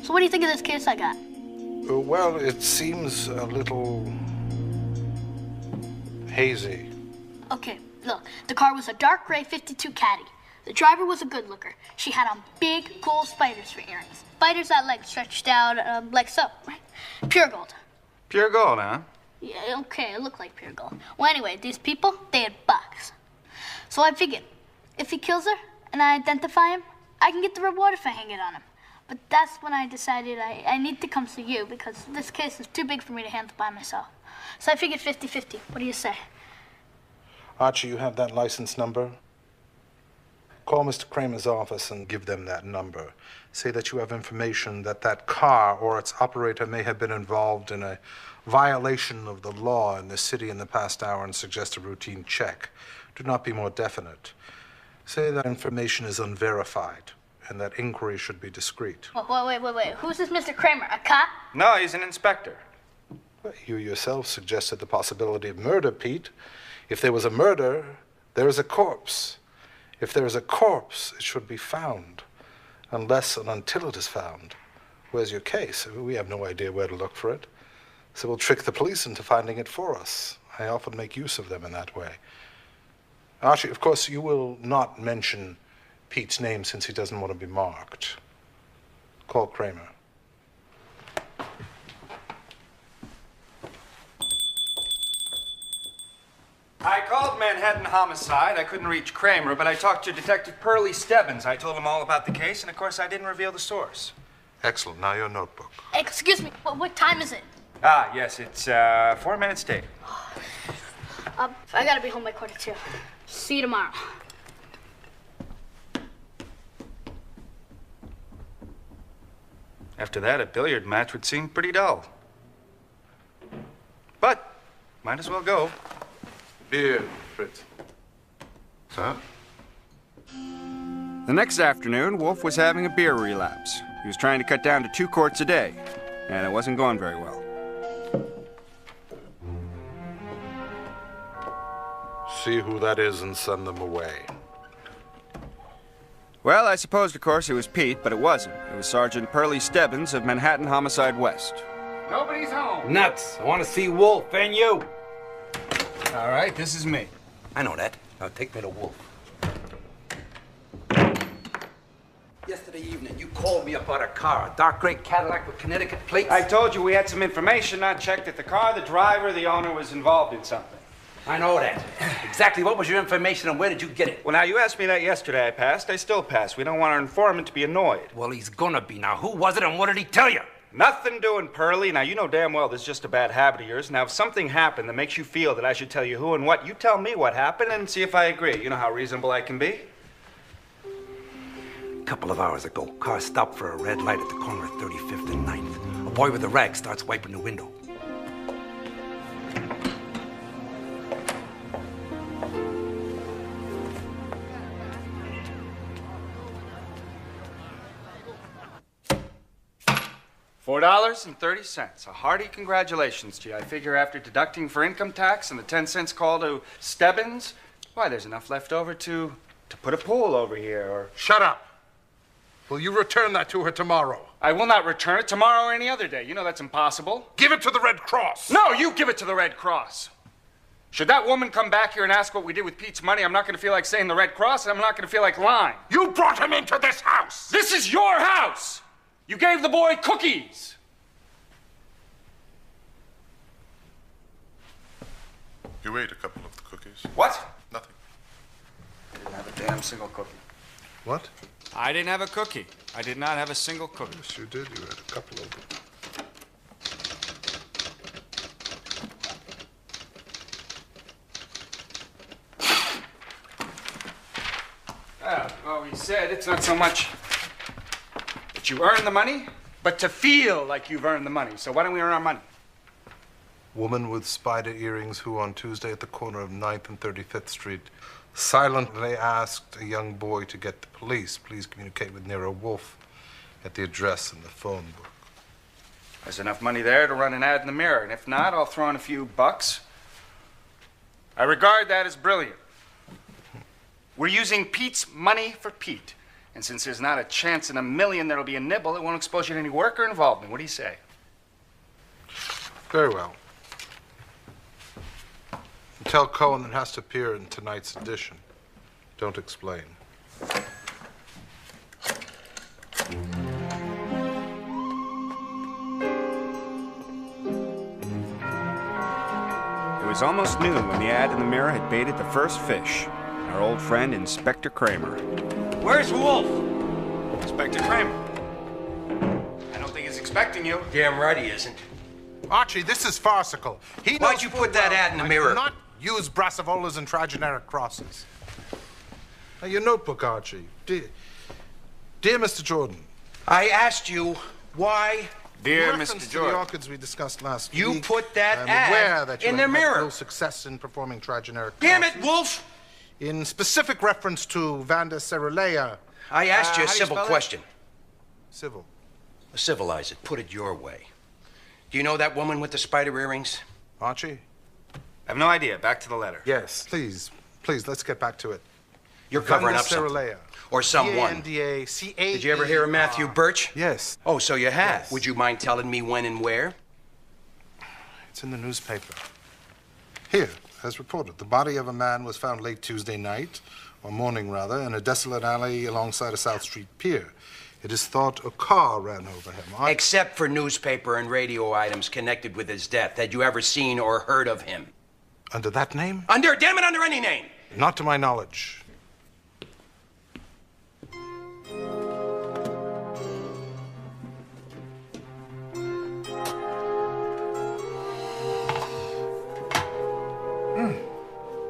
So what do you think of this case I got? Well, it seems a little hazy. Okay, look, the car was a dark gray 52 Caddy. The driver was a good looker. She had on big gold spiders for earrings. Spiders that like stretched out like so, right? Pure gold. Pure gold, huh? Yeah, okay, it looked like pure gold. Well, anyway, these people, they had bucks. So I figured, if he kills her and I identify him, I can get the reward if I hang it on him. But that's when I decided I need to come see you because this case is too big for me to handle by myself. So I figured 50-50. What do you say? Archie, you have that license number? Call Mr. Kramer's office and give them that number. Say that you have information that that car or its operator may have been involved in a violation of the law in this city in the past hour and suggest a routine check. Do not be more definite. Say that information is unverified and that inquiry should be discreet. Wait. Who's this Mr. Kramer? A cop? No, he's an inspector. Well, you yourself suggested the possibility of murder, Pete. If there was a murder, there is a corpse. If there is a corpse, it should be found, unless and until it is found. Where's your case? We have no idea where to look for it. So we'll trick the police into finding it for us. I often make use of them in that way. Archie, of course, you will not mention Pete's name since he doesn't want to be marked. Call Kramer. I called Manhattan Homicide. I couldn't reach Kramer, but I talked to Detective Pearlie Stebbins. I told him all about the case, and of course I didn't reveal the source. Excellent. Now your notebook. Excuse me, what time is it? Ah, yes, it's 4 minutes to 8. I gotta be home by 1:45. See you tomorrow. After that, a billiard match would seem pretty dull. But, might as well go. Beer, Fritz. Sir? The next afternoon, Wolfe was having a beer relapse. He was trying to cut down to 2 quarts a day, and it wasn't going very well. See who that is and send them away. Well, I supposed, of course, it was Pete, but it wasn't. It was Sergeant Pearlie Stebbins of Manhattan Homicide West. Nobody's home. Nuts. I want to see Wolfe and you. All right, this is me. I know that. Now take me to Wolfe. Yesterday evening, you called me about a car, a dark gray Cadillac with Connecticut plates. I told you we had some information, not checked that the car, the driver, the owner was involved in something. I know that. Exactly what was your information and where did you get it? Well, now, you asked me that yesterday. I passed. I still pass. We don't want our informant to be annoyed. Well, he's gonna be. Now, who was it and what did he tell you? Nothing doing, Pearlie. Now, you know damn well this is just a bad habit of yours. Now, if something happened that makes you feel that I should tell you who and what, you tell me what happened and see if I agree. You know how reasonable I can be? A couple of hours ago, car stopped for a red light at the corner of 35th and 9th. A boy with a rag starts wiping the window. $4.30. A hearty congratulations to you. I figure after deducting for income tax and the 10 cents call to Stebbins, why, there's enough left over to put a pool over here, or... Shut up! Will you return that to her tomorrow? I will not return it tomorrow or any other day. You know that's impossible. Give it to the Red Cross! No, you give it to the Red Cross. Should that woman come back here and ask what we did with Pete's money, I'm not going to feel like saying the Red Cross, and I'm not going to feel like lying. You brought him into this house! This is your house! You gave the boy cookies! You ate a couple of the cookies. What? Nothing. I didn't have a damn single cookie. What? I didn't have a cookie. I did not have a single cookie. Yes, you did. You had a couple of them. Well, he said it's not so much that you earn the money, but to feel like you've earned the money. So why don't we earn our money? Woman with spider earrings who on Tuesday at the corner of 9th and 35th Street silently asked a young boy to get the police. Please communicate with Nero Wolfe at the address in the phone book. There's enough money there to run an ad in the Mirror, and if not, I'll throw in a few bucks. I regard that as brilliant. We're using Pete's money for Pete. And since there's not a chance in a million there'll be a nibble, it won't expose you to any work or involvement. What do you say? Very well. Tell Cohen it has to appear in tonight's edition. Don't explain. It was almost noon when the ad in the Mirror had baited the first fish. Our old friend, Inspector Kramer. Where's Wolfe? Inspector Kramer. I don't think he's expecting you. Damn right he isn't. Archie, this is farcical. Why'd you put that ad in the Mirror? I do not use brassavolas and trigeneric crosses. Now, your notebook, Archie. Dear Mr. Jordan. I asked you why. Dear Mr. Jordan. To the orchids we discussed last week. You put that I'm ad aware that you in the have had Mirror. no success in performing trigeneric Damn crosses. it, Wolfe! In specific reference to Vanda Cerulea. I asked you a civil question. Civil. Civilize it. Put it your way. Do you know that woman with the spider earrings? Archie? I have no idea. Back to the letter. Yes. Please, let's get back to it. You're covering up something. Cerulea. Or someone. V-A-N-D-A-C-A-E-R. Did you ever hear of Matthew Birch? Yes. Oh, so you have. Yes. Would you mind telling me when and where? It's in the newspaper. Here, as reported, the body of a man was found late Tuesday night, or morning rather, in a desolate alley alongside a South Street pier. It is thought a car ran over him. Except for newspaper and radio items connected with his death. Had you ever seen or heard of him? Under that name? Under any name. Not to my knowledge.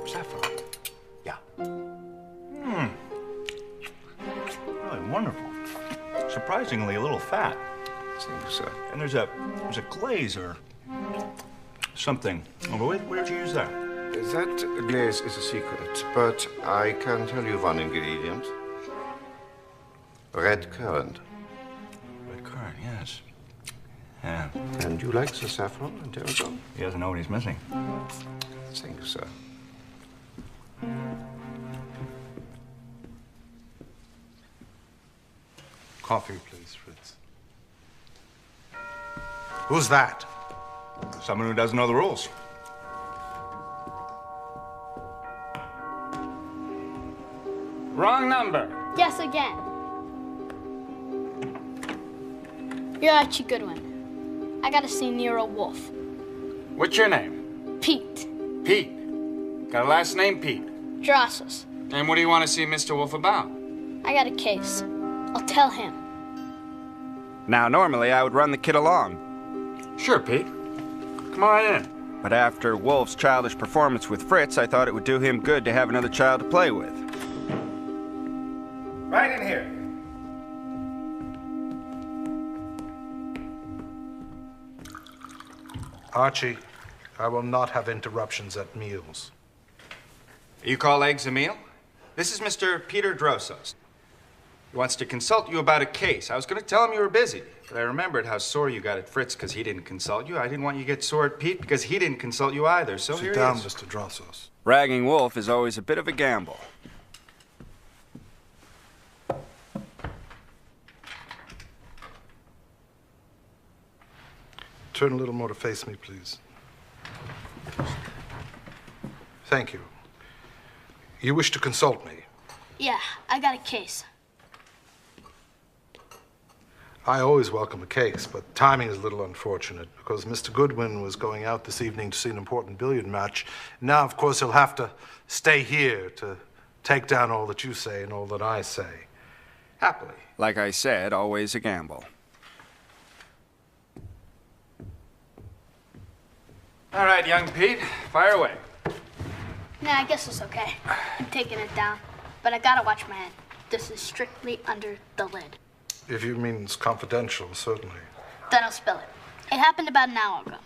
Saffron. Yeah. Really wonderful. Surprisingly a little fat. Seems so. And there's a glaze or something. Oh, where'd you use that? That glaze is a secret, but I can tell you one ingredient. Red currant. Red currant, yes. Yeah. And you like the saffron, Interrogo? He doesn't know what he's missing. Thank you, sir. Coffee, please, Fritz. Who's that? Someone who doesn't know the rules. Wrong number. Guess again. You're Archie Goodwin. I gotta see Nero Wolfe. What's your name? Pete. Pete. Got a last name, Pete? Drossos. And what do you want to see Mr. Wolfe about? I got a case. I'll tell him. Now, normally I would run the kid along. Sure, Pete. Come on in. But after Wolfe's childish performance with Fritz, I thought it would do him good to have another child to play with. Right in here. Archie, I will not have interruptions at meals. You call eggs a meal? This is Mr. Peter Drossos. He wants to consult you about a case. I was going to tell him you were busy, but I remembered how sore you got at Fritz because he didn't consult you. I didn't want you to get sore at Pete because he didn't consult you either, so here Sit down, he is. Mr. Drossos. Ragging Wolfe is always a bit of a gamble. Turn a little more to face me, please. Thank you. You wish to consult me? Yeah, I got a case. I always welcome a case, but timing is a little unfortunate because Mr. Goodwin was going out this evening to see an important billiard match. Now, of course, he'll have to stay here to take down all that you say and all that I say. Happily. Like I said, always a gamble. All right, young Pete, fire away. Nah, I guess it's okay. I'm taking it down. But I gotta watch my hand. This is strictly under the lid. If you mean it's confidential, certainly. Then I'll spill it. It happened about an hour ago.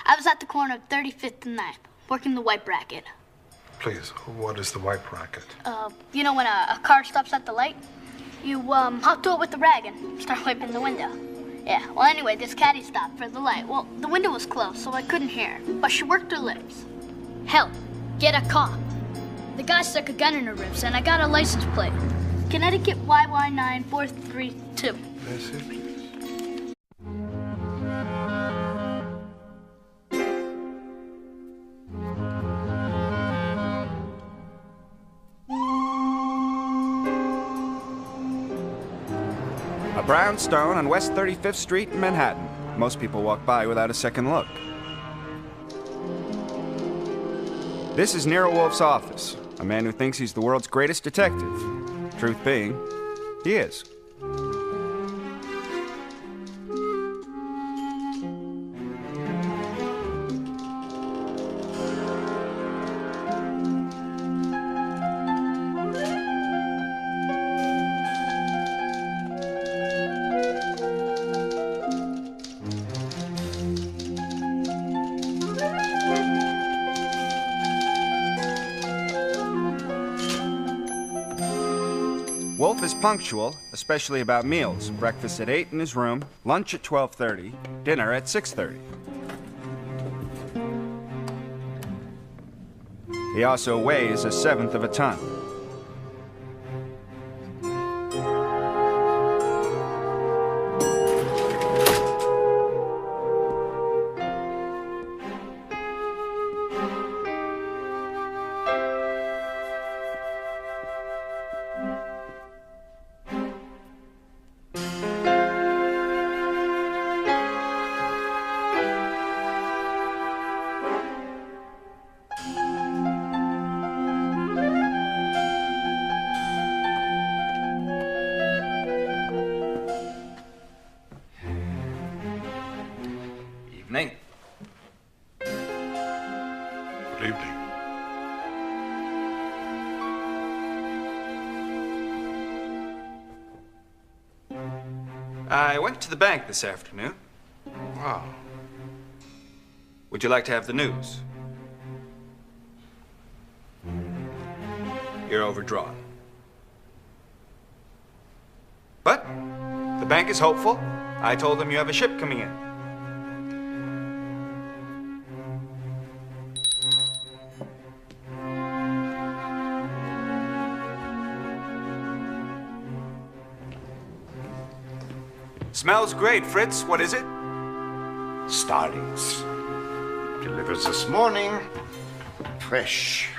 I was at the corner of 35th and 9th, working the white bracket. Please, what is the white racket? You know when a car stops at the light? You, hop to it with the rag and start wiping the window. Yeah, well, anyway, this caddy stopped for the light. Well, the window was closed, so I couldn't hear her. But she worked her lips. Hell, get a cop. The guy stuck a gun in her ribs, and I got a license plate. Connecticut YY9432. Yes, please. A brownstone on West 35th Street in Manhattan. Most people walk by without a second look. This is Nero Wolfe's office, a man who thinks he's the world's greatest detective. Truth being, he is. Wolfe is punctual, especially about meals. Breakfast at 8 in his room, lunch at 12:30, dinner at 6:30. He also weighs 1/7 of a ton. Evening. Good evening. I went to the bank this afternoon. Wow. Would you like to have the news? You're overdrawn. But the bank is hopeful. I told them you have a ship coming in. Smells great, Fritz. What is it? Starlings. Delivers this morning. Fresh.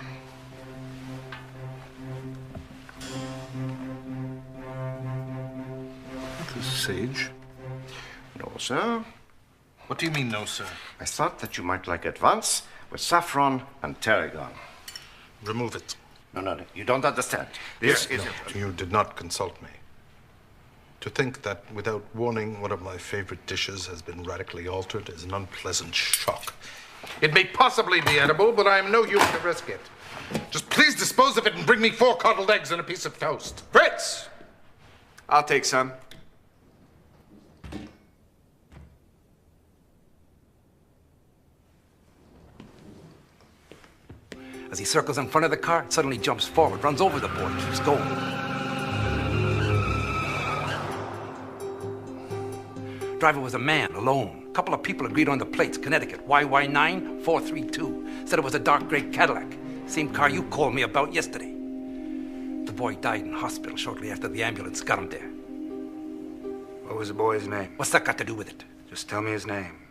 This sage? No, sir. What do you mean, no, sir? I thought that you might like advance with saffron and tarragon. Remove it. No, you don't understand. This is... You did not consult me. To think that without warning one of my favorite dishes has been radically altered is an unpleasant shock. It may possibly be edible, but I am no use to risk it. Just please dispose of it and bring me 4 coddled eggs and a piece of toast. Fritz! I'll take some. As he circles in front of the car, suddenly jumps forward, runs over the boy, keeps going. Driver was a man, alone. A couple of people agreed on the plates, Connecticut, YY9432. Said it was a dark gray Cadillac. Same car you called me about yesterday. The boy died in hospital shortly after the ambulance got him there. What was the boy's name? What's that got to do with it? Just tell me his name.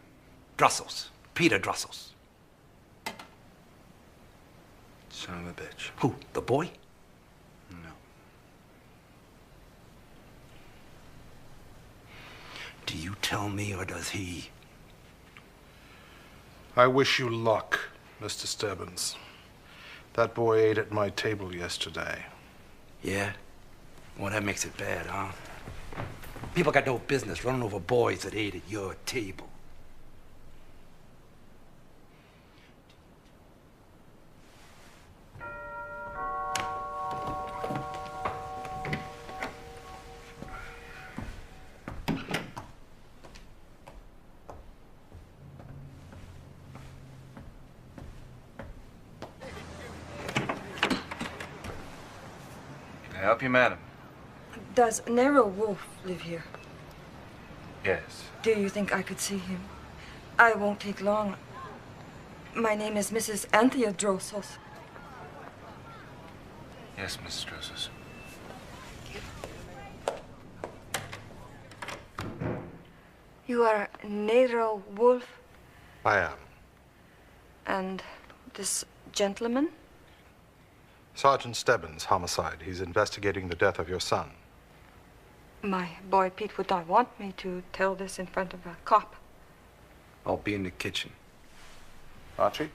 Drussels. Peter Drussels. Son of a bitch. Who? The boy? No. Do you tell me, or does he? I wish you luck, Mr. Stebbins. That boy ate at my table yesterday. Yeah? Well, that makes it bad, huh? People got no business running over boys that ate at your table. Can I help you, madam? Does Nero Wolfe live here? Yes. Do you think I could see him? I won't take long. My name is Mrs. Anthea Drosos. Yes, Mrs. Drosos. You are Nero Wolfe? I am. And this gentleman? Sergeant Stebbins, homicide. He's investigating the death of your son. My boy Pete would not want me to tell this in front of a cop. I'll be in the kitchen. Archie?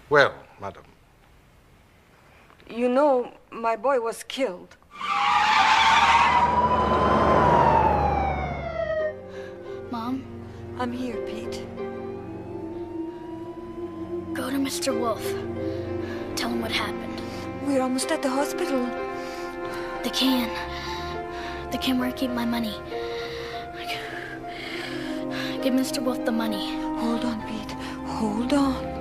Well, madam. You know, my boy was killed. Mom? I'm here, Pete. Go to Mr. Wolfe. Tell him what happened. We're almost at the hospital. They can where I keep my money. Give Mr. Wolfe the money. Hold on, Pete. Hold on.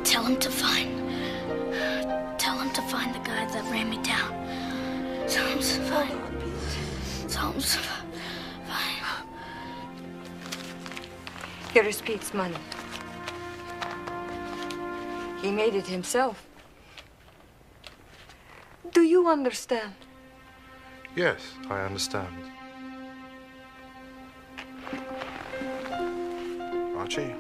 Tell him to find the guy that ran me down. Tell him to find. Tell him to find. Here is Pete's money. He made it himself. Do you understand? Yes, I understand. Archie?